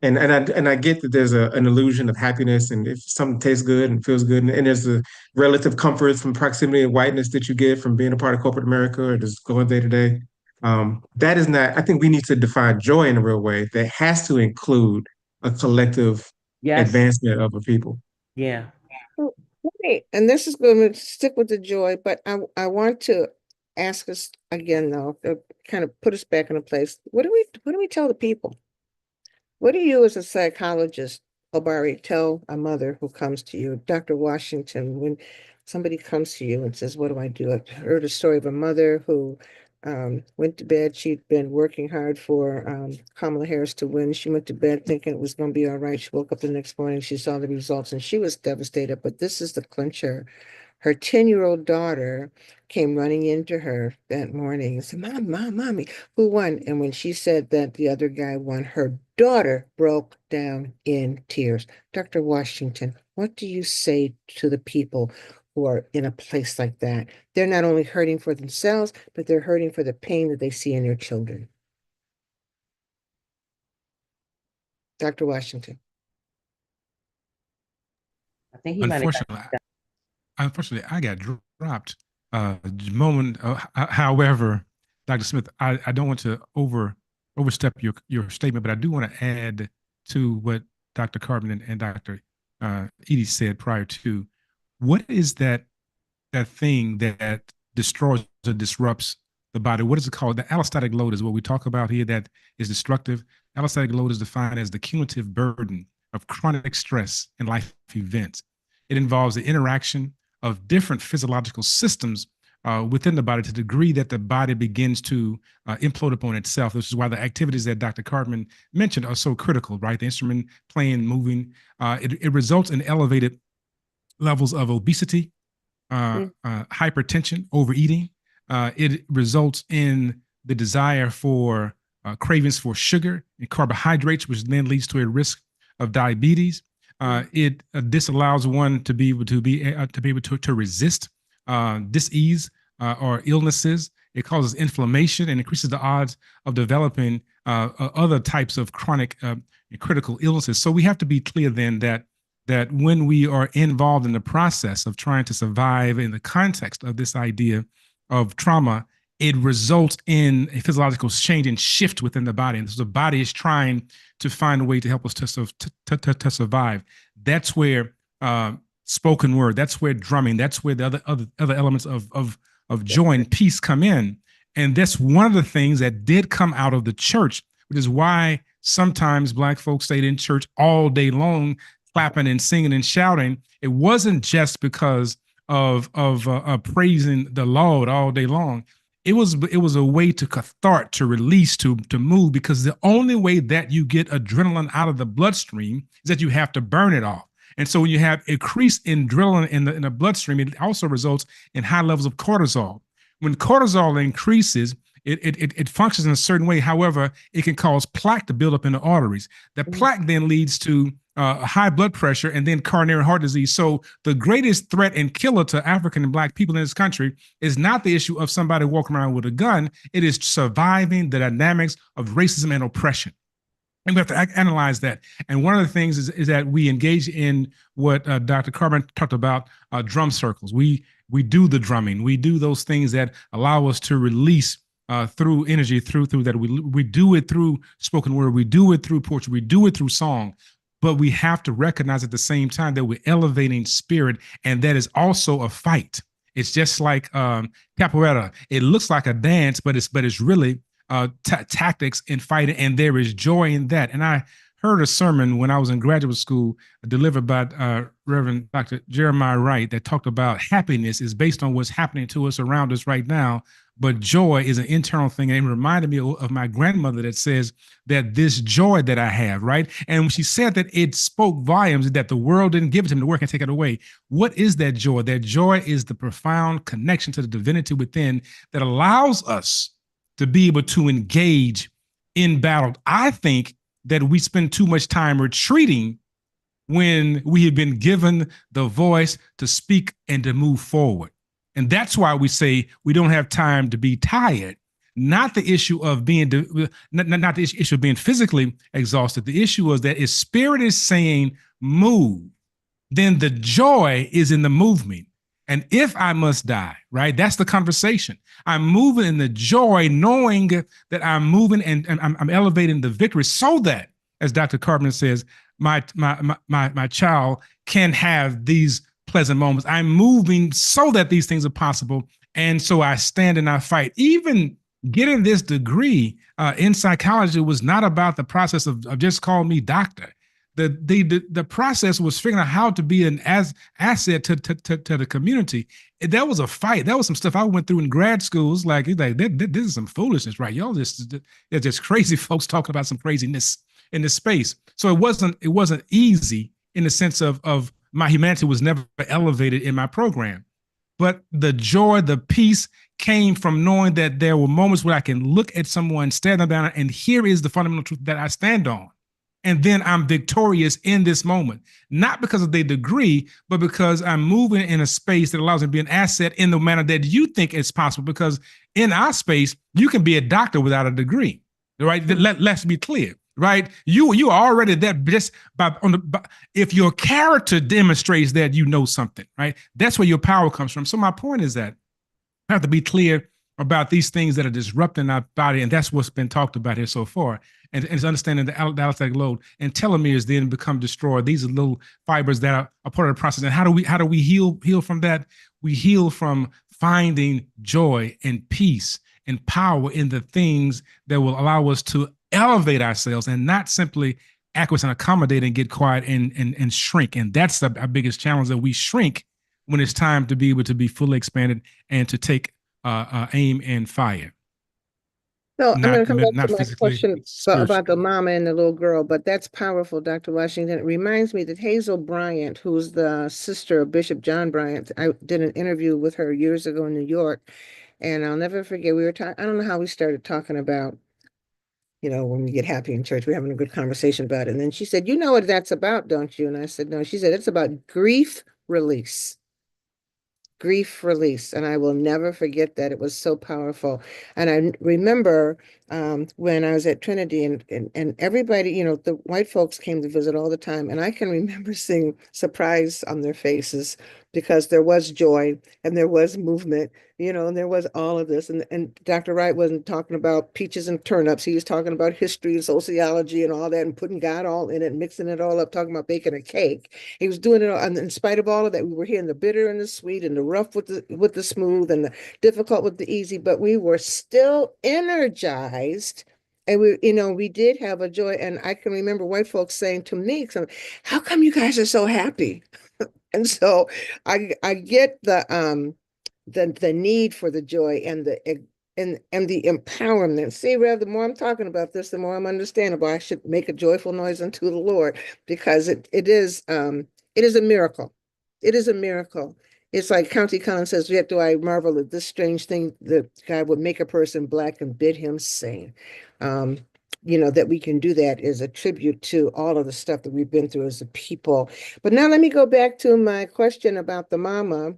And I get that there's an illusion of happiness, and if something tastes good and feels good, and there's a relative comfort from proximity and whiteness that you get from being a part of corporate America or just going day to day. That is not, I think we need to define joy in a real way that has to include a collective advancement of a people. Yeah. Okay, and this is going to stick with the joy, but I want to ask us again, though, to kind of put us back in a place. What do we tell the people? What do you, as a psychologist, Omari, tell a mother who comes to you, Dr. Washington, when somebody comes to you and says, "What do I do?" I've heard a story of a mother who went to bed. She'd been working hard for Kamala Harris to win. She went to bed thinking it was going to be all right. She woke up the next morning, she saw the results, and she was devastated. But this is the clincher. Her 10-year-old daughter came running into her that morning and said, Mommy, who won?" And when she said that the other guy won, her daughter broke down in tears. Dr. Washington, what do you say to the people who are in a place like that? They're not only hurting for themselves, but they're hurting for the pain that they see in their children. Dr. Washington. I think he might have. Unfortunately, I got dropped. However, Dr. Smith, I don't want to overstep your statement, but I do want to add to what Dr. Cartman and Dr. Eaddy said prior to. What is that thing that destroys or disrupts the body? What is it called? The allostatic load is what we talk about here that is destructive. Allostatic load is defined as the cumulative burden of chronic stress and life events. It involves the interaction of different physiological systems within the body to the degree that the body begins to implode upon itself. This is why the activities that Dr. Cartman mentioned are so critical, right? The instrument playing, moving. It results in elevated levels of obesity, hypertension, overeating. It results in the desire for cravings for sugar and carbohydrates, which then leads to a risk of diabetes. It disallows one to be able to resist dis-ease or illnesses. It causes inflammation and increases the odds of developing other types of chronic critical illnesses. So we have to be clear then that when we are involved in the process of trying to survive in the context of this idea of trauma, it results in a physiological change and shift within the body. And so the body is trying to find a way to help us to survive. That's where spoken word, that's where drumming, that's where the other elements of joy and peace come in. And that's one of the things that did come out of the church, which is why sometimes Black folks stayed in church all day long, clapping and singing and shouting. It wasn't just because of praising the Lord all day long. It was a way to cathartic, to release, to move, because the only way that you get adrenaline out of the bloodstream is that you have to burn it off. And so when you have increase in adrenaline in the bloodstream, it also results in high levels of cortisol. When cortisol increases, it functions in a certain way. However, it can cause plaque to build up in the arteries. The plaque then leads to high blood pressure and then coronary heart disease. So the greatest threat and killer to African and Black people in this country is not the issue of somebody walking around with a gun. It is surviving the dynamics of racism and oppression. And we have to analyze that. And one of the things is that we engage in what Dr. Cartman talked about, drum circles. We do the drumming. We do those things that allow us to release through energy, through that. We do it through spoken word. We do it through poetry. We do it through song. But we have to recognize at the same time that we're elevating spirit, and that is also a fight. It's just like capoeira. It looks like a dance, but it's really tactics in fighting, and there is joy in that. And I heard a sermon when I was in graduate school delivered by Reverend Dr. Jeremiah Wright that talked about happiness is based on what's happening to us around us right now, but joy is an internal thing. And it reminded me of my grandmother that says that this joy that I have, right? And when she said that, it spoke volumes, that the world didn't give it to me, the world can take it away. What is that joy? That joy is the profound connection to the divinity within that allows us to be able to engage in battle. I think that we spend too much time retreating when we have been given the voice to speak and to move forward. And that's why we say we don't have time to be tired. Not the issue of being, not the issue of being physically exhausted. The issue is that if spirit is saying move, then the joy is in the movement. And if I must die, right, that's the conversation. I'm moving in the joy, knowing that I'm moving and I'm elevating the victory so that, as Dr. Cartman says, my child can have these pleasant moments. I'm moving so that these things are possible. And so I stand and I fight. Even getting this degree in psychology was not about the process of just call me doctor. The process was figuring out how to be an asset to the community. That was a fight. That was some stuff I went through in grad schools. Like this is some foolishness, right? Y'all just crazy folks talking about some craziness in this space. So it wasn't easy in the sense of my humanity was never elevated in my program. But the joy, the peace came from knowing that there were moments where I can look at someone, stand them down, and here is the fundamental truth that I stand on. And then I'm victorious in this moment, not because of their degree, but because I'm moving in a space that allows me to be an asset in the manner that you think is possible. Because in our space, you can be a doctor without a degree, right? Let's be clear, right? You are already that just if your character demonstrates that you know something, right? That's where your power comes from. So my point is that I have to be clear about these things that are disrupting our body, and that's what's been talked about here so far. And it's understanding the allostatic load, and telomeres then become destroyed. These are little fibers that are part of the process. And how do we heal from that? We heal from finding joy and peace and power in the things that will allow us to elevate ourselves and not simply acquiesce and accommodate and get quiet and shrink. And that's our biggest challenge, that we shrink when it's time to be able to be fully expanded and to take aim and fire. So I'm going to come back to my question about the spiritually. mama and the little girl, but that's powerful, Dr. Washington. It reminds me that Hazel Bryant, who's the sister of Bishop John Bryant, I did an interview with her years ago in New York, and I'll never forget, we were talking, I don't know how we started talking about, when we get happy in church, we're having a good conversation about it. And then she said, you know what that's about, don't you? And I said, no. She said, it's about grief release. Grief release. And I will never forget that. It was so powerful. And I remember when I was at Trinity and everybody, the white folks came to visit all the time. And I can remember seeing surprise on their faces because there was joy and there was movement, and there was all of this. And Dr. Wright wasn't talking about peaches and turnips. He was talking about history and sociology and all that and putting God all in it, mixing it all up, talking about baking a cake. He was doing it all. And in spite of all of that, we were hearing the bitter and the sweet and the rough with the smooth and the difficult with the easy, but we were still energized. And we did have a joy. And I can remember white folks saying to me, how come you guys are so happy? And so I get the need for the joy and the empowerment. See, Rev, the more I'm talking about this, the more I'm understandable. I should make a joyful noise unto the Lord, because it is It is a miracle. It is a miracle. It's like County Cullen says, yet do I marvel at this strange thing that God would make a person black and bid him sing. That we can do that is a tribute to all of the stuff that we've been through as a people. But now let me go back to my question about the mama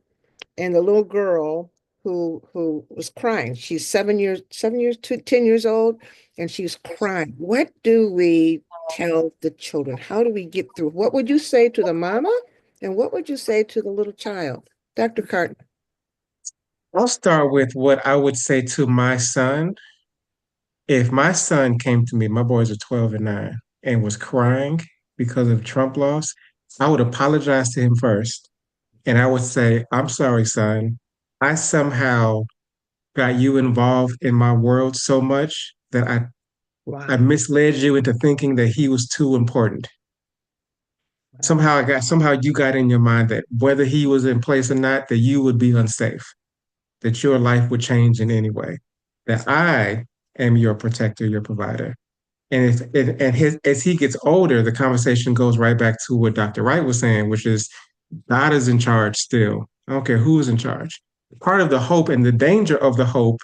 and the little girl who was crying. She's 10 years old, and she's crying. What do we tell the children? How do we get through? What would you say to the mama? And what would you say to the little child? Dr. Cartman. I'll start with what I would say to my son. If my son came to me, my boys are 12 and 9, and was crying because of Trump loss, I would apologize to him first. And I would say, I'm sorry, son. I somehow got you involved in my world so much that I Wow. misled you into thinking that he was too important. Somehow you got in your mind that whether he was in place or not, that you would be unsafe, that your life would change in any way, that I am your protector, your provider. As he gets older, the conversation goes right back to what Dr. Wright was saying, which is God is in charge still. I don't care who's in charge. Part of the hope and the danger of the hope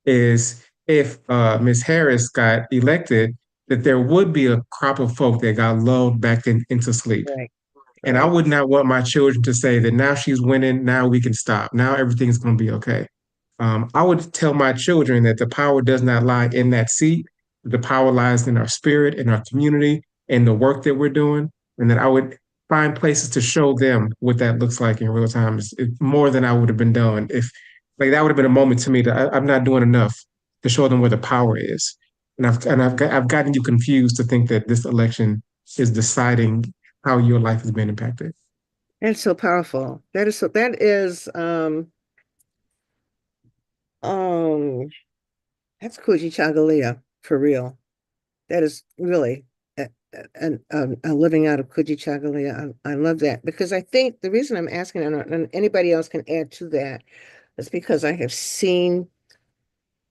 is if Ms. Harris got elected, that there would be a crop of folk that got lulled back into sleep. Right. And I would not want my children to say that now she's winning, now we can stop, now everything's going to be okay. I would tell my children that the power does not lie in that seat. The power lies in our spirit, in our community, in the work that we're doing, and that I would find places to show them what that looks like in real time. It's more than I would have been done if, like, that would have been a moment to me that I'm not doing enough to show them where the power is. And I've gotten you confused to think that this election is deciding how your life has been impacted. That's so powerful. That is that's Kuji Chagalia for real. That is really a living out of Kuji Chagalia. I love that because I think the reason I'm asking, and anybody else can add to that, is because I have seen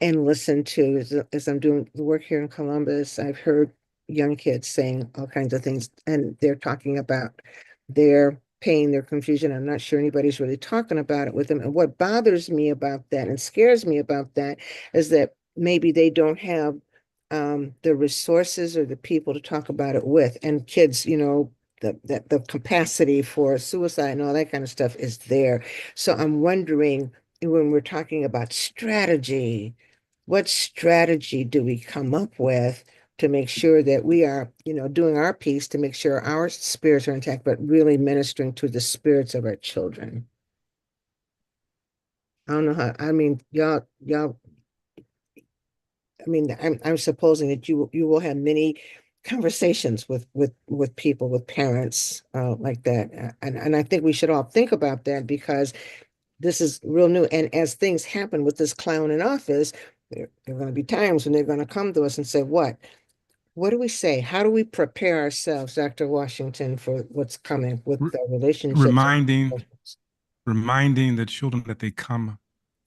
and listened to, as I'm doing the work here in Columbus, I've heard young kids saying all kinds of things, and they're talking about their pain, their confusion. I'm not sure anybody's really talking about it with them. And what bothers me about that and scares me about that is that maybe they don't have the resources or the people to talk about it with. And kids, the capacity for suicide and all that kind of stuff is there. So I'm wondering, when we're talking about strategy, what strategy do we come up with to make sure that we are, doing our piece to make sure our spirits are intact, but really ministering to the spirits of our children? I don't know how, I mean, y'all, I mean, I'm supposing that you will have many conversations with people, with parents, like that. And I think we should all think about that because this is real new. And as things happen with this clown in office, there are going to be times when they're going to come to us and say, what do we say? How do we prepare ourselves, Dr. Washington, for what's coming with the relationships? Reminding the children that they come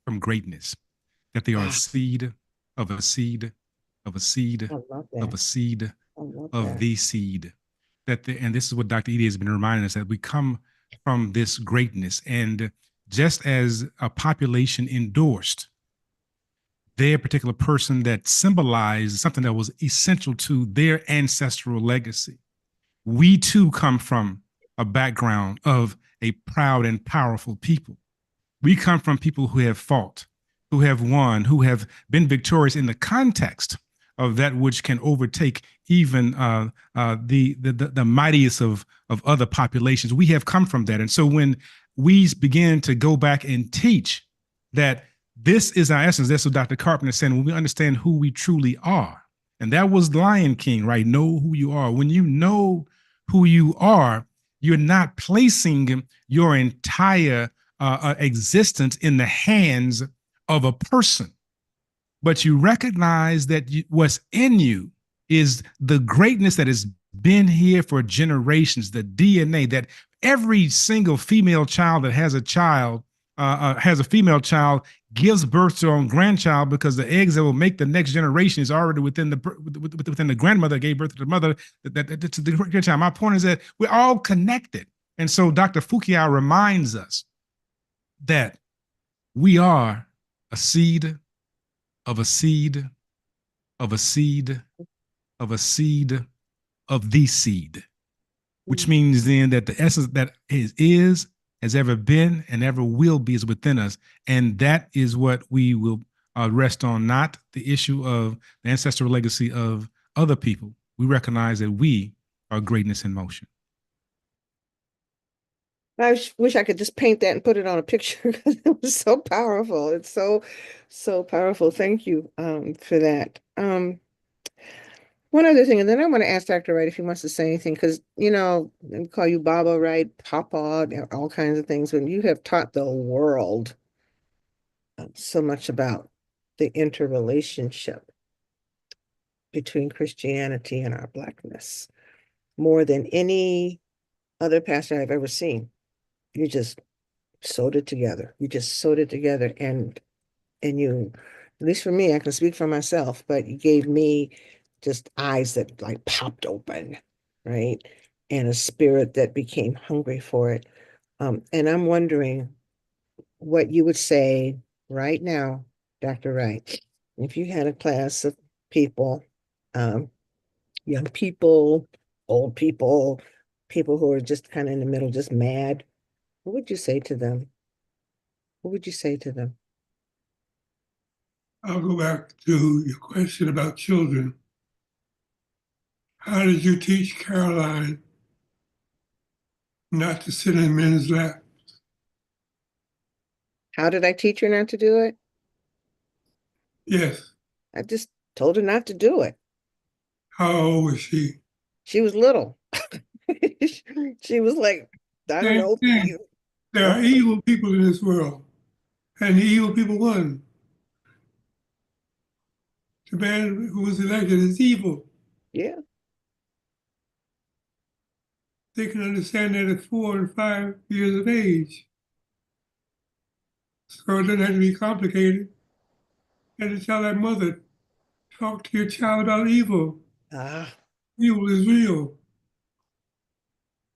from greatness, that they are a seed of a seed of a seed of a seed of the seed. And this is what Dr. Eaddy has been reminding us, that we come from this greatness. And just as a population endorsed their particular person that symbolized something that was essential to their ancestral legacy, we too come from a background of a proud and powerful people. We come from people who have fought, who have won, who have been victorious in the context of that which can overtake even the mightiest of other populations. We have come from that. And so when we begin to go back and teach that this is our essence, that's what Dr. Cartman is saying, when we understand who we truly are. And that was Lion King, right? Know who you are. When you know who you are, you're not placing your entire existence in the hands of a person, but you recognize that what's in you is the greatness that has been here for generations, the DNA that every single female child that has a child, has a female child, gives birth to their own grandchild, because the eggs that will make the next generation is already within the grandmother that gave birth to the mother, to the grandchild. My point is that we're all connected. And so Dr. Fukuyama reminds us that we are a seed of a seed of a seed of a seed of the seed, which means then that the essence that is, has ever been, and ever will be is within us. And that is what we will rest on, not the issue of the ancestral legacy of other people. We recognize that we are greatness in motion. I wish I could just paint that and put it on a picture because it was so powerful. It's so powerful. Thank you for that. One other thing, and then I want to ask Dr. Wright if he wants to say anything, because we call you Baba, right? Papa, all kinds of things. When you have taught the world so much about the interrelationship between Christianity and our Blackness, more than any other pastor I've ever seen. You just sewed it together. You just sewed it together, and you, at least for me, I can speak for myself, but you gave me just eyes that like popped open, right? And a spirit that became hungry for it. And I'm wondering what you would say right now, Dr. Wright, if you had a class of people, young people, old people, people who are just kind of in the middle, just mad, what would you say to them? What would you say to them? I'll go back to your question about children. How did you teach Caroline not to sit in men's lap? How did I teach her not to do it? Yes. I just told her not to do it. How old was she? She was little. She was like, I don't Same know. thing. There are evil people in this world, and the evil people won. The man who was elected is evil. Yeah. They can understand that at 4 and 5 years of age. So it doesn't have to be complicated. And to tell that mother, talk to your child about evil. Ah. Evil is real.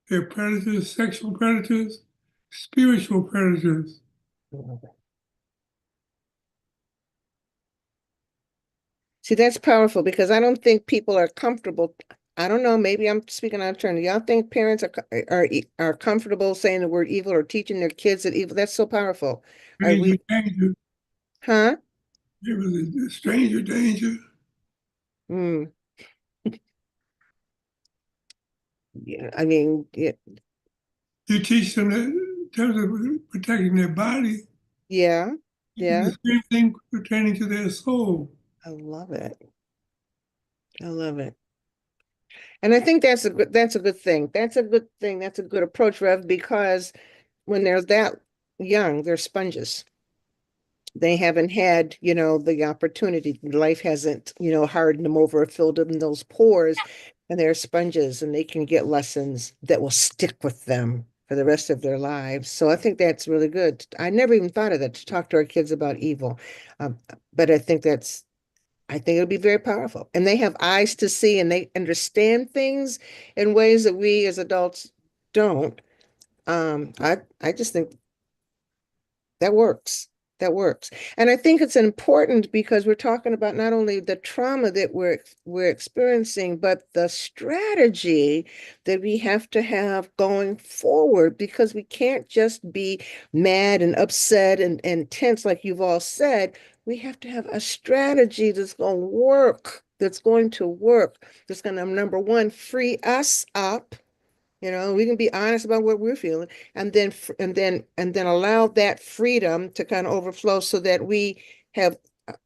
They're predators, sexual predators, spiritual predators. See, that's powerful because I don't think people are comfortable. I don't know, maybe I'm speaking out of turn. Y'all think parents are comfortable saying the word evil or teaching their kids that evil? That's so powerful. Are Danger, we, danger. huh? It was a stranger danger. Hmm. Yeah, I mean, yeah, You teach them that in terms of protecting their body, yeah, yeah. the same thing pertaining to their soul. I love it. I love it. And I think that's a good thing. That's a good thing. That's a good approach, Rev, because when they're that young, they're sponges. They haven't had, the opportunity. Life hasn't, hardened them over or filled in those pores, and they're sponges and they can get lessons that will stick with them for the rest of their lives. So I think that's really good. I never even thought of that, to talk to our kids about evil. But I think it'll be very powerful. And they have eyes to see and they understand things in ways that we as adults don't. I just think that works. That works. And I think it's important because we're talking about not only the trauma that we're experiencing, but the strategy that we have to have going forward, because we can't just be mad and upset and tense like you've all said. We have to have a strategy that's going to work, that's going to work, that's going to, number one, free us up. We can be honest about what we're feeling, and then allow that freedom to kind of overflow so that we have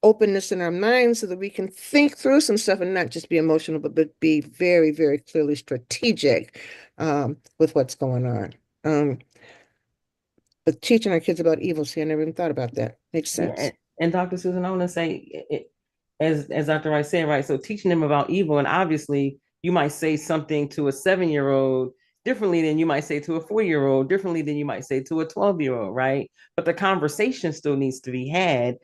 openness in our minds so that we can think through some stuff and not just be emotional, but be very, very clearly strategic with what's going on. But teaching our kids about evil, see, I never even thought about that. Makes sense. Yeah, and Dr. Susan, I want to say, as Dr. Wright said, right? So teaching them about evil, and obviously you might say something to a 7-year-old differently than you might say to a 4-year-old, differently than you might say to a 12-year-old, right? But the conversation still needs to be had.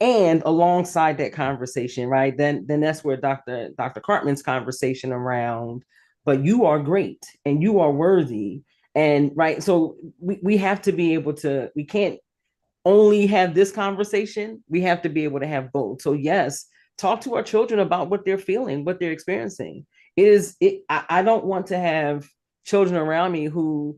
And alongside that conversation, right? Then that's where Dr. Cartman's conversation around, but you are great and you are worthy. And right, so we have to be able to, we can't only have this conversation. We have to be able to have both. So yes, talk to our children about what they're feeling, what they're experiencing. I don't want to have children around me who,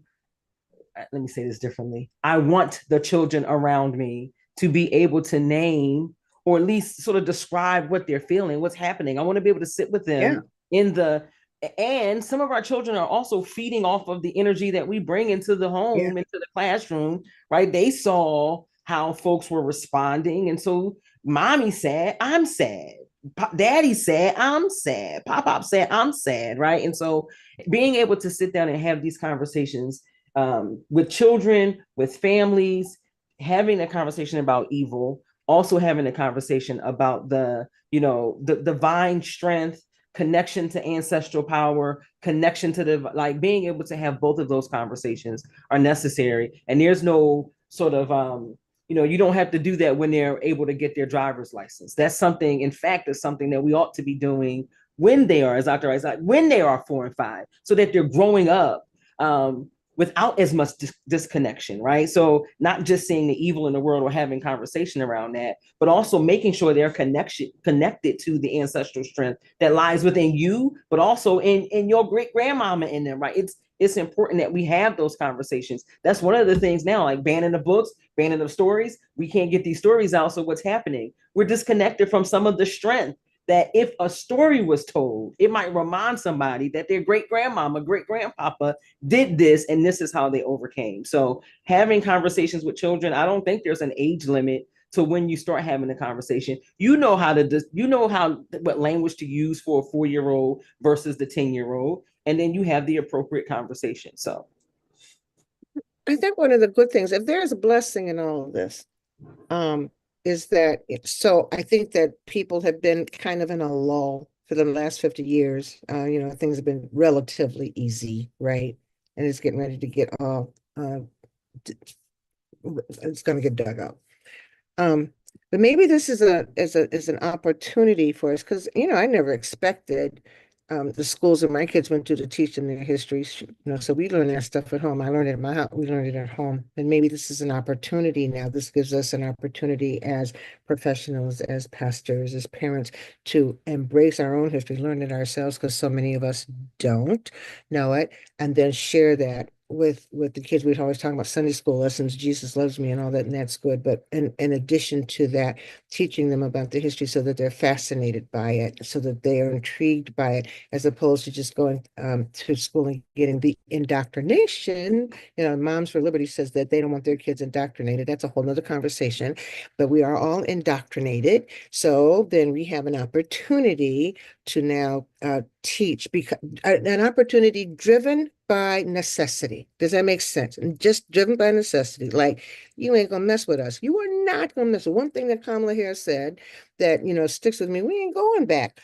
let me say this differently. I want the children around me to be able to name or at least sort of describe what they're feeling, what's happening. I want to be able to sit with them in the, and some of our children are also feeding off of the energy that we bring into the home, into the classroom, right? They saw how folks were responding. And so mommy said, I'm sad. Daddy said, I'm sad. Pop said, I'm sad, right? And so being able to sit down and have these conversations with children, with families, having a conversation about evil, also having a conversation about the, the divine strength, connection to ancestral power, connection to the, like being able to have both of those conversations are necessary. And there's no sort of, you don't have to do that when they're able to get their driver's license. That's something, in fact, is something that we ought to be doing when they are, as Dr. Isaac, when they are 4 and 5, so that they're growing up without as much disconnection, right? So not just seeing the evil in the world or having conversation around that, but also making sure they're connected to the ancestral strength that lies within you, but also in your great grandmama in them, right? It's important that we have those conversations. That's one of the things now, like banning the books, banning the stories. We can't get these stories out. So what's happening? We're disconnected from some of the strength that if a story was told, it might remind somebody that their great grandmama, great grandpapa did this, and this is how they overcame. So having conversations with children, I don't think there's an age limit to when you start having a conversation. You know what language to use for a 4-year-old versus the 10-year-old, and then you have the appropriate conversation. So I think one of the good things, if there's a blessing in all of this, is that so I think that people have been kind of in a lull for the last 50 years. Things have been relatively easy, right? And it's getting ready to get all it's going to get dug up. But maybe this is an opportunity for us, because I never expected the schools that my kids went to teach them their histories. So we learned that stuff at home. I learned it at my house. We learned it at home. And maybe this is an opportunity now. This gives us an opportunity as professionals, as pastors, as parents, to embrace our own history, learn it ourselves, because so many of us don't know it, and then share that with the kids. We'd always talk about Sunday school lessons, Jesus loves me and all that, and that's good. But in addition to that, teaching them about the history so that they're fascinated by it, so that they are intrigued by it, as opposed to just going to school and getting the indoctrination. Moms for Liberty says that they don't want their kids indoctrinated. That's a whole nother conversation, but we are all indoctrinated. So then we have an opportunity to now teach, because an opportunity driven by necessity. Does that make sense? And just driven by necessity. Like, you ain't gonna mess with us. You are not gonna mess with. One thing that Kamala Harris said that sticks with me: we ain't going back.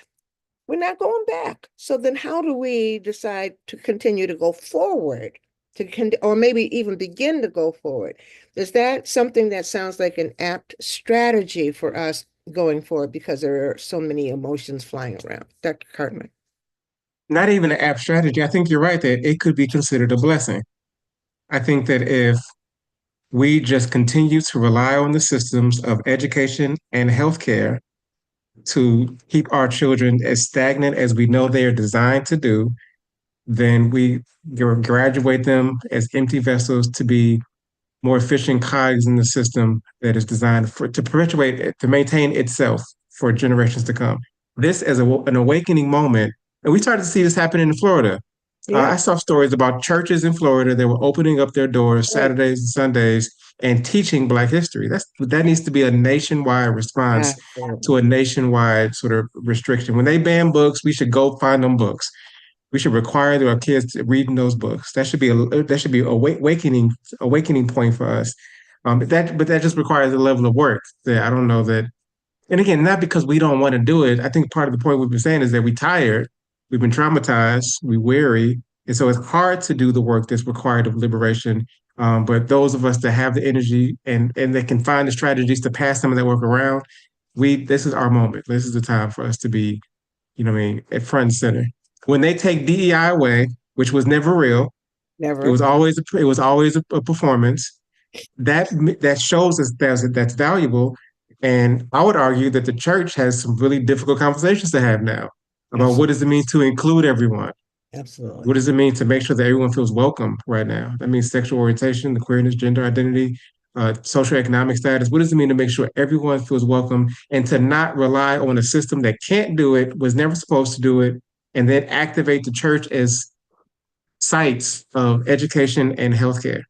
We're not going back. So then how do we decide to continue to go forward, or maybe even begin to go forward? Is that something that sounds like an apt strategy for us going forward, because there are so many emotions flying around? Dr. Cartman. Not even an app strategy. I think you're right that it could be considered a blessing. I think that if we just continue to rely on the systems of education and healthcare to keep our children as stagnant as we know they are designed to do, then we graduate them as empty vessels to be more efficient cogs in the system that is designed to perpetuate, to maintain itself for generations to come. This is an awakening moment. And we started to see this happen in Florida. I saw stories about churches in Florida that were opening up their doors Saturdays and Sundays and teaching Black history. That needs to be a nationwide response to a nationwide sort of restriction. When they ban books, we should go find them books. We should require our kids to reading those books. That should be a awakening point for us. But that just requires a level of work that I don't know that. And again, not because we don't want to do it. I think part of the point we've been saying is that we're tired, we've been traumatized, we're weary, and so it's hard to do the work that's required of liberation. But those of us that have the energy and that can find the strategies to pass some of that work around, this is our moment. This is the time for us to be, at front and center. When they take DEI away, which was never real, Never. It was always a performance. That shows us that's valuable. And I would argue that the church has some really difficult conversations to have now about what does it mean to include everyone? Absolutely. What does it mean to make sure that everyone feels welcome right now? That means sexual orientation, the queerness, gender identity, socioeconomic status. What does it mean to make sure everyone feels welcome and to not rely on a system that can't do it, was never supposed to do it, and then activate the church as sites of education and healthcare?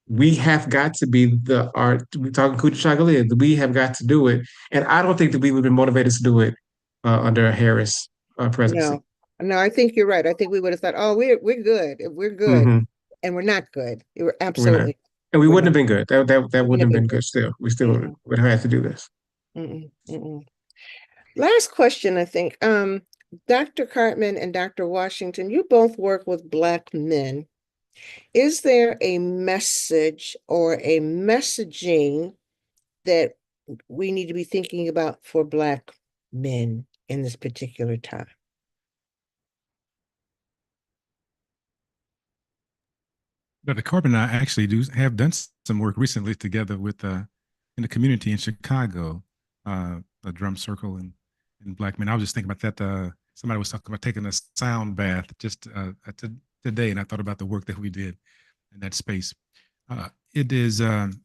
We have got to be we're talking Kuta Chagalia, we have got to do it. And I don't think that we would have been motivated to do it under a Harris presidency. No, I think you're right. I think we would have thought, oh, we're good. We're good. Mhm. And we're not good. We're We're not. absolutely. And we We're wouldn't have not. been good. That wouldn't have been good. good still. We still Mm-mm. would have had to do this. Mm-mm, mm-mm. Last question, I think. Dr. Cartman and Dr. Washington, you both work with Black men. Is there a message or a messaging that we need to be thinking about for Black men in this particular time? Dr. Corbin and I actually have done some work recently together with in the community in Chicago, a drum circle and Black men. I was just thinking about that. Somebody was talking about taking a sound bath just today, and I thought about the work that we did in that space. It is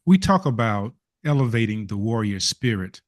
we talk about elevating the warrior spirit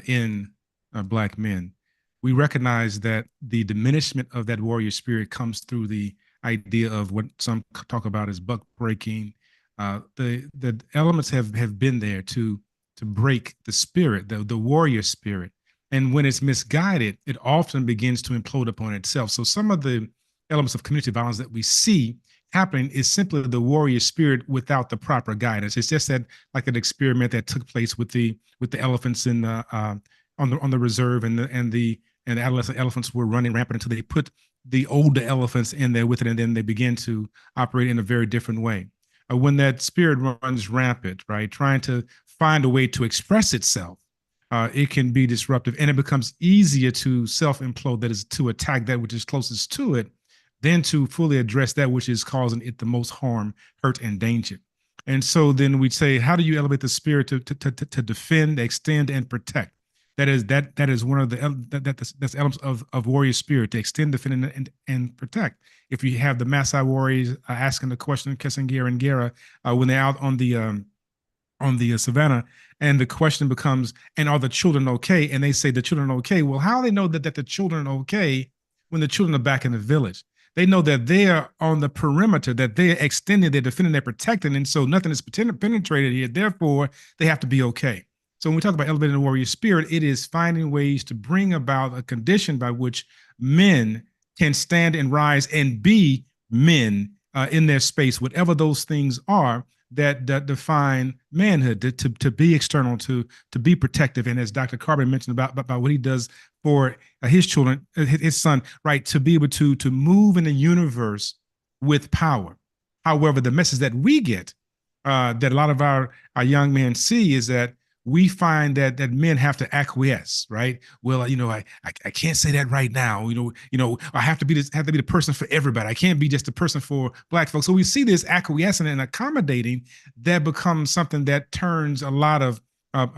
in Black men. We recognize that the diminishment of that warrior spirit comes through the idea of what some talk about as buck breaking. The elements have been there to break the spirit, the warrior spirit. And when it's misguided, it often begins to implode upon itself. So some of the elements of community violence that we see happening is simply the warrior spirit without the proper guidance. It's just that, like an experiment that took place with the elephants in the on the reserve, and the adolescent elephants were running rampant until they put the older elephants in there with it, and then they begin to operate in a very different way. When that spirit runs rampant, right, trying to find a way to express itself, it can be disruptive, and it becomes easier to self-implode, that is, to attack that which is closest to it, than to fully address that which is causing it the most harm, hurt, and danger. And so then we say, how do you elevate the spirit to defend, extend, and protect? That is one of that's elements of warrior spirit, to extend, defend, and protect. If you have the Maasai warriors asking the question, Kesingera and Gera, when they're out on the savannah, and the question becomes, and are the children okay? And they say the children are okay. Well, how do they know that the children are okay when the children are back in the village? They know that they are on the perimeter, that they're extending, they're defending, they're protecting, and so nothing is penetrated here. Therefore, they have to be okay. So when we talk about elevating the warrior spirit, it is finding ways to bring about a condition by which men can stand and rise and be men in their space, whatever those things are that define manhood, to be external, to be protective. And as Dr. Cartman mentioned about what he does for his children, his son, right, to be able to move in the universe with power. However, the message that we get, that a lot of our young men see, is that we find that men have to acquiesce, right? Well, I can't say that right now. I have to be the person for everybody. I can't be just the person for Black folks. So we see this acquiescing and accommodating that becomes something that turns a lot of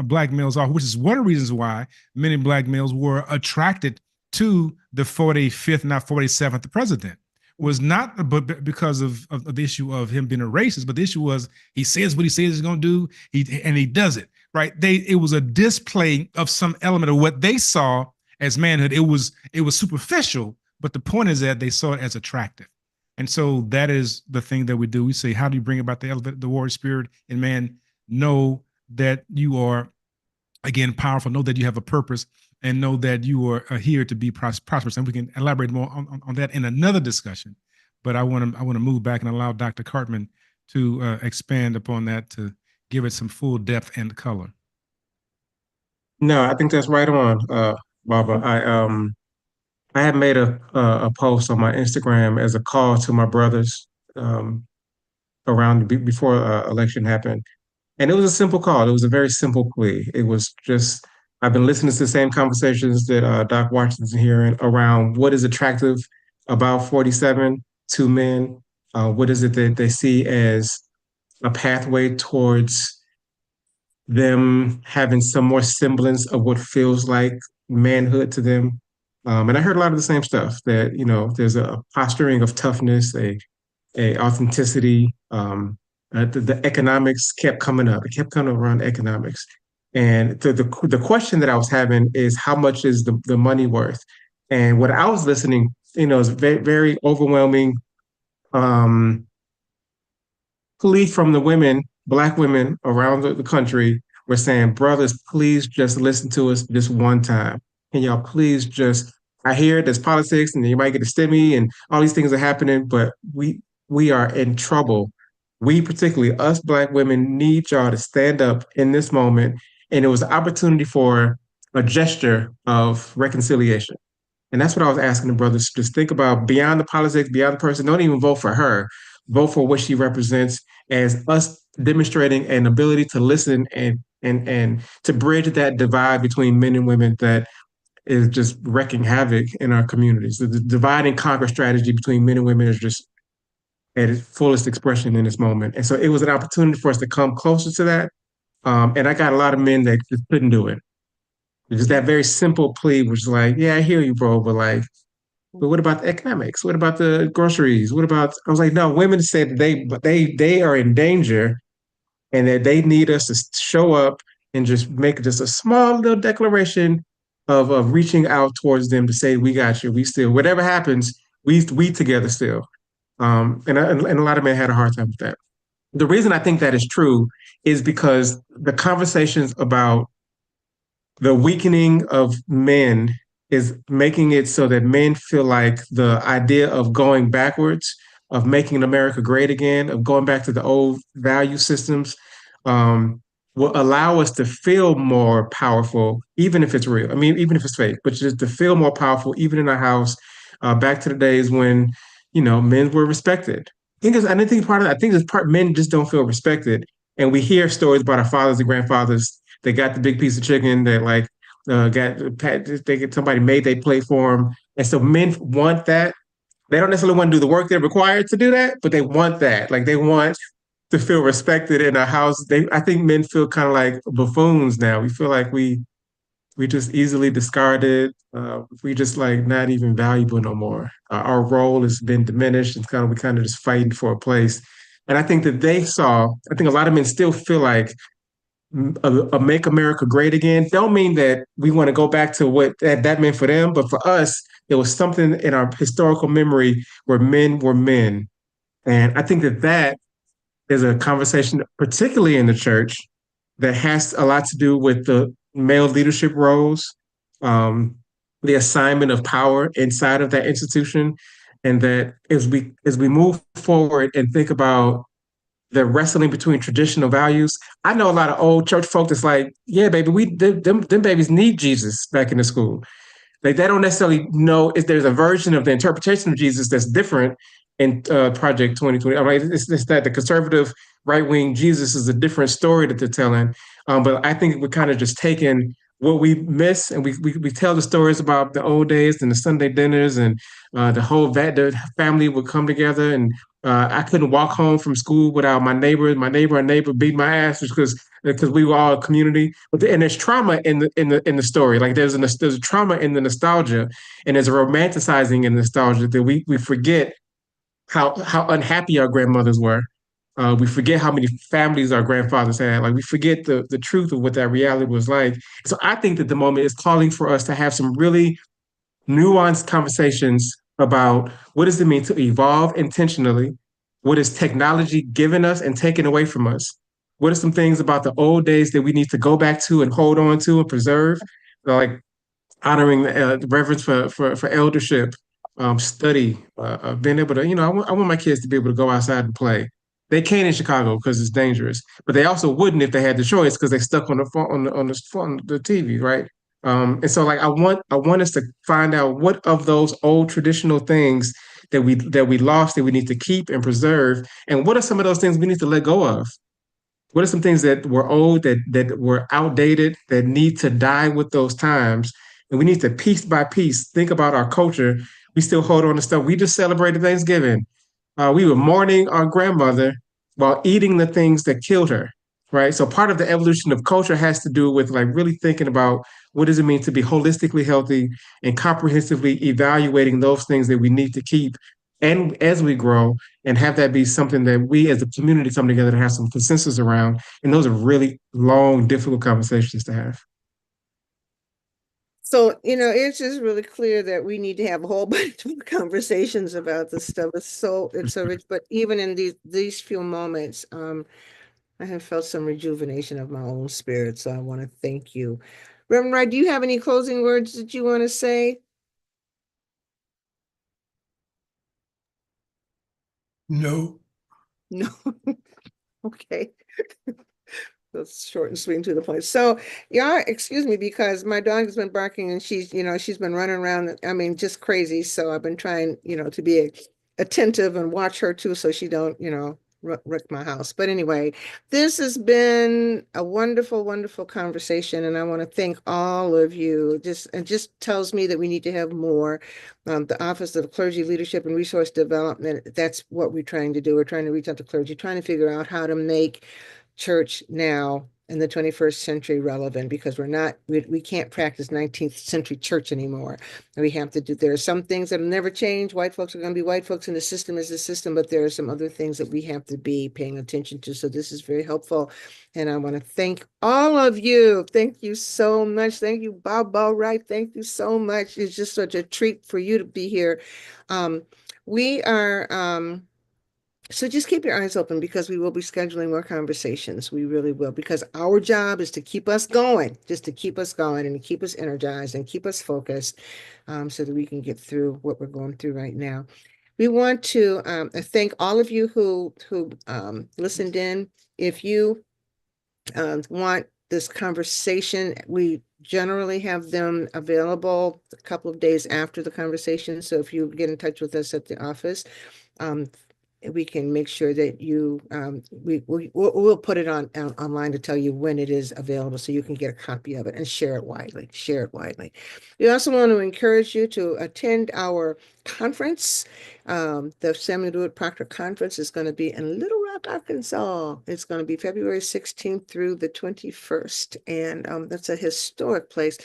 Black males off, which is one of the reasons why many Black males were attracted to the 45th, not 47th president. Was not because of the issue of him being a racist, but the issue was he says what he says he's going to do, and he does it. Right? It was a display of some element of what they saw as manhood. It was superficial, but the point is that they saw it as attractive. And so that is the thing that we do. We say, how do you bring about the warrior spirit in man? Know that you are, again, powerful. Know that you have a purpose, and know that you are here to be prosperous. And we can elaborate more on that in another discussion. But I want to move back and allow Dr. Cartman to expand upon that, to give it some full depth and color. No, I think that's right on, Barbara. I had made a post on my Instagram as a call to my brothers around before election happened, and it was a simple call. It was a very simple plea. It was just, I've been listening to the same conversations that Doc Washington's hearing around what is attractive about 47 to men. What is it that they see as a pathway towards them having some more semblance of what feels like manhood to them? And I heard a lot of the same stuff that, there's a posturing of toughness, a authenticity. The economics kept coming up. It kept coming around economics. And the question that I was having is how much is the money worth? And what I was listening, is very, very overwhelming plea from the women, Black women around the country were saying, brothers, please just listen to us this one time. Can y'all please just, I hear there's politics and you might get a stimmy and all these things are happening, but we are in trouble. We, particularly us Black women, need y'all to stand up in this moment. And it was an opportunity for a gesture of reconciliation. And that's what I was asking the brothers. Just think about beyond the politics, beyond the person. Don't even vote for her. Vote for what she represents as us demonstrating an ability to listen and to bridge that divide between men and women that is just wreaking havoc in our communities. The divide and conquer strategy between men and women is just at its fullest expression in this moment. And so it was an opportunity for us to come closer to that. And I got a lot of men that just couldn't do it. Just that very simple plea was like, yeah, I hear you, bro, but but what about the economics? What about the groceries? What about? I was like, no. Women said they are in danger, and that they need us to show up and just make just a small little declaration of reaching out towards them to say, we got you. We still, whatever happens, we together still. And a lot of men had a hard time with that. The reason I think that is true is because the conversations about the weakening of men is making it so that men feel like the idea of going backwards, of making America great again, of going back to the old value systems, will allow us to feel more powerful, even if it's real. I mean, even if it's fake, but just to feel more powerful, even in our house, back to the days when, men were respected. I think part of that, I think it's part men just don't feel respected. And we hear stories about our fathers and grandfathers. They got the big piece of chicken that somebody made they plate for them. And so men want that. They don't necessarily want to do the work they're required to do that, but they want that. Like they want to feel respected in a house. I think men feel kind of like buffoons now. We feel like we just easily discarded. We just like not even valuable no more. Our role has been diminished. We kind of just fighting for a place. And I think that I think a lot of men still feel like a make America great again. Don't mean that we want to go back to what that meant for them, but for us, it was something in our historical memory where men were men. And I think that is a conversation, particularly in the church, that has a lot to do with the male leadership roles, the assignment of power inside of that institution, and that as we move forward and think about the wrestling between traditional values. I know a lot of old church folk that's like, yeah, baby, them babies need Jesus back in the school. Like they don't necessarily know if there's a version of the interpretation of Jesus that's different in Project 2020. I mean, it's that the conservative right-wing Jesus is a different story that they're telling. But I think we're kind of just taking what we miss and we tell the stories about the old days and the Sunday dinners and the family would come together and I couldn't walk home from school without my neighbor beat my ass because we were all a community. And there's trauma in the story. Like there's a trauma in the nostalgia, and there's a romanticizing in nostalgia that we forget how unhappy our grandmothers were. We forget how many families our grandfathers had. Like we forget the truth of what that reality was like. So I think that the moment is calling for us to have some really nuanced conversations about what does it mean to evolve intentionally? What is technology giving us and taking away from us? What are some things about the old days that we need to go back to and hold on to and preserve? Like honoring the reverence for eldership, study, being able to, I want my kids to be able to go outside and play. They can't in Chicago because it's dangerous, but they also wouldn't if they had the choice because they stuck on the phone on the TV, right? And so like I want us to find out what of those old traditional things that we lost that we need to keep and preserve, and what are some of those things we need to let go of? What are some things that were old, that were outdated, that need to die with those times? And we need to piece by piece think about our culture. We still hold on to stuff. We just celebrated Thanksgiving. we were mourning our grandmother while eating the things that killed her, right? So part of the evolution of culture has to do with like really thinking about what does it mean to be holistically healthy and comprehensively evaluating those things that we need to keep and as we grow and have that be something that we as a community come together to have some consensus around. And those are really long, difficult conversations to have. So, it's just really clear that we need to have a whole bunch of conversations about this stuff. It's so rich, but even in these few moments, I have felt some rejuvenation of my own spirit. So I want to thank you. Reverend Wright, do you have any closing words that you want to say? No. No. Okay. That's short and sweet and to the point. So, yeah, excuse me, because my dog has been barking and she's been running around. I mean, just crazy. So I've been trying, to be attentive and watch her too, so she don't, wreck my house. But anyway, this has been a wonderful, wonderful conversation, and I want to thank all of you. It just tells me that we need to have more. The Office of Clergy Leadership and Resource Development. That's what we're trying to do. We're trying to reach out to clergy, trying to figure out how to make church now in the 21st century relevant, because we can't practice 19th century church anymore. We have to there are some things that will never change. White folks are going to be white folks and the system is the system, but there are some other things that we have to be paying attention to. So this is very helpful. And I want to thank all of you. Thank you so much. Thank you, Bob Wright. Thank you so much. It's just such a treat for you to be here. We are so just keep your eyes open, because we will be scheduling more conversations. We really will, because our job is to keep us going, just to keep us going and keep us energized and keep us focused, so that we can get through what we're going through right now. We want to thank all of you who listened in. If you want this conversation, we generally have them available a couple of days after the conversation. So if you get in touch with us at the office, we can make sure that we'll put it online to tell you when it is available, so you can get a copy of it and share it widely. We also want to encourage you to attend our conference. The Samuel Dewitt Proctor Conference is going to be in Little Rock, Arkansas. It's going to be February 16th through the 21st, and that's a historic place.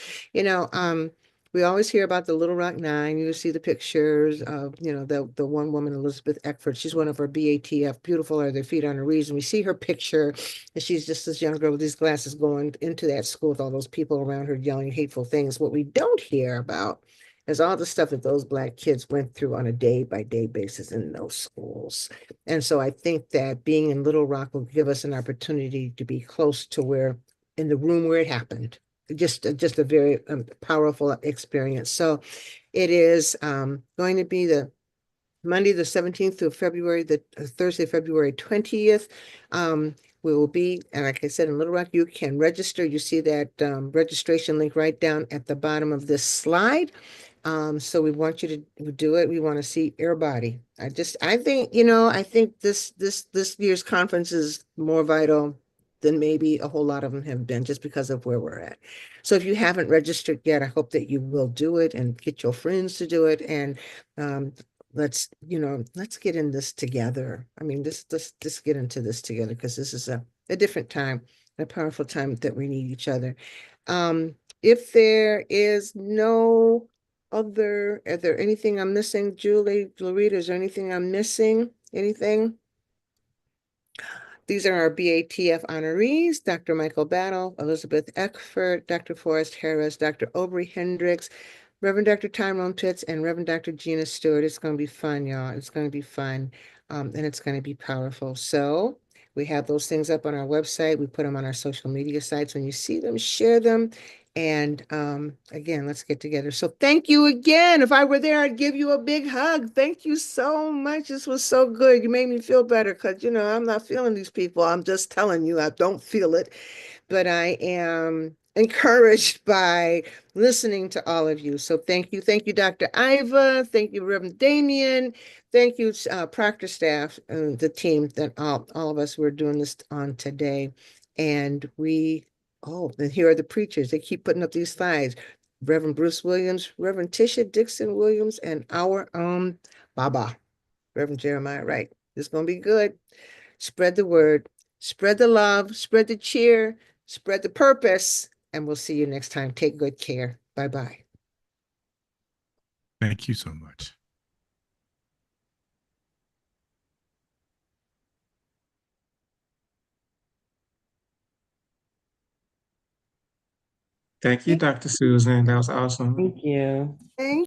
We always hear about the Little Rock Nine. You see the pictures of, the one woman, Elizabeth Eckford. She's one of our BATF. Beautiful are their feet on a reason. We see her picture, and she's just this young girl with these glasses going into that school with all those people around her yelling hateful things. What we don't hear about is all the stuff that those Black kids went through on a day-by-day basis in those schools. And so I think that being in Little Rock will give us an opportunity to be close to in the room where it happened. Just a very powerful experience. So it is going to be the Monday, the 17th through Thursday, February 20th. We will be, and like I said, in Little Rock. You can register. You see that registration link right down at the bottom of this slide. So we want you to do it. We want to see everybody. I think this year's conference is more vital than maybe a whole lot of them have been, just because of where we're at. So if you haven't registered yet, I hope that you will do it and get your friends to do it. And let's get in this together. I mean, let's get into this together, because this is a different time, a powerful time that we need each other. If there is no other, is there anything I'm missing? Julie, Loretta, is there anything I'm missing? Anything? These are our BATF honorees: Dr. Michael Battle, Elizabeth Eckford, Dr. Forrest Harris, Dr. Aubrey Hendricks, Reverend Dr. Tyrone Pitts, and Reverend Dr. Gina Stewart. It's going to be fun, y'all. It's going to be fun, and it's going to be powerful. So we have those things up on our website. We put them on our social media sites. When you see them, share them. And again, let's get together. So thank you again. If I were there, I'd give you a big hug. Thank you so much. This was so good. You made me feel better, because, I'm not feeling these people. I'm just telling you, I don't feel it. But I am encouraged by listening to all of you. So thank you. Thank you, Dr. Iva. Thank you, Reverend Damien. Thank you, Proctor staff and the team that all of us were doing this on today. And and here are the preachers. They keep putting up these slides. Reverend Bruce Williams, Reverend Tisha Dixon Williams, and our own Baba. Reverend Jeremiah, right. It's going to be good. Spread the word, spread the love, spread the cheer, spread the purpose, and we'll see you next time. Take good care. Bye-bye. Thank you so much. Thank you, Dr. Susan. That was awesome. Thank you. Thank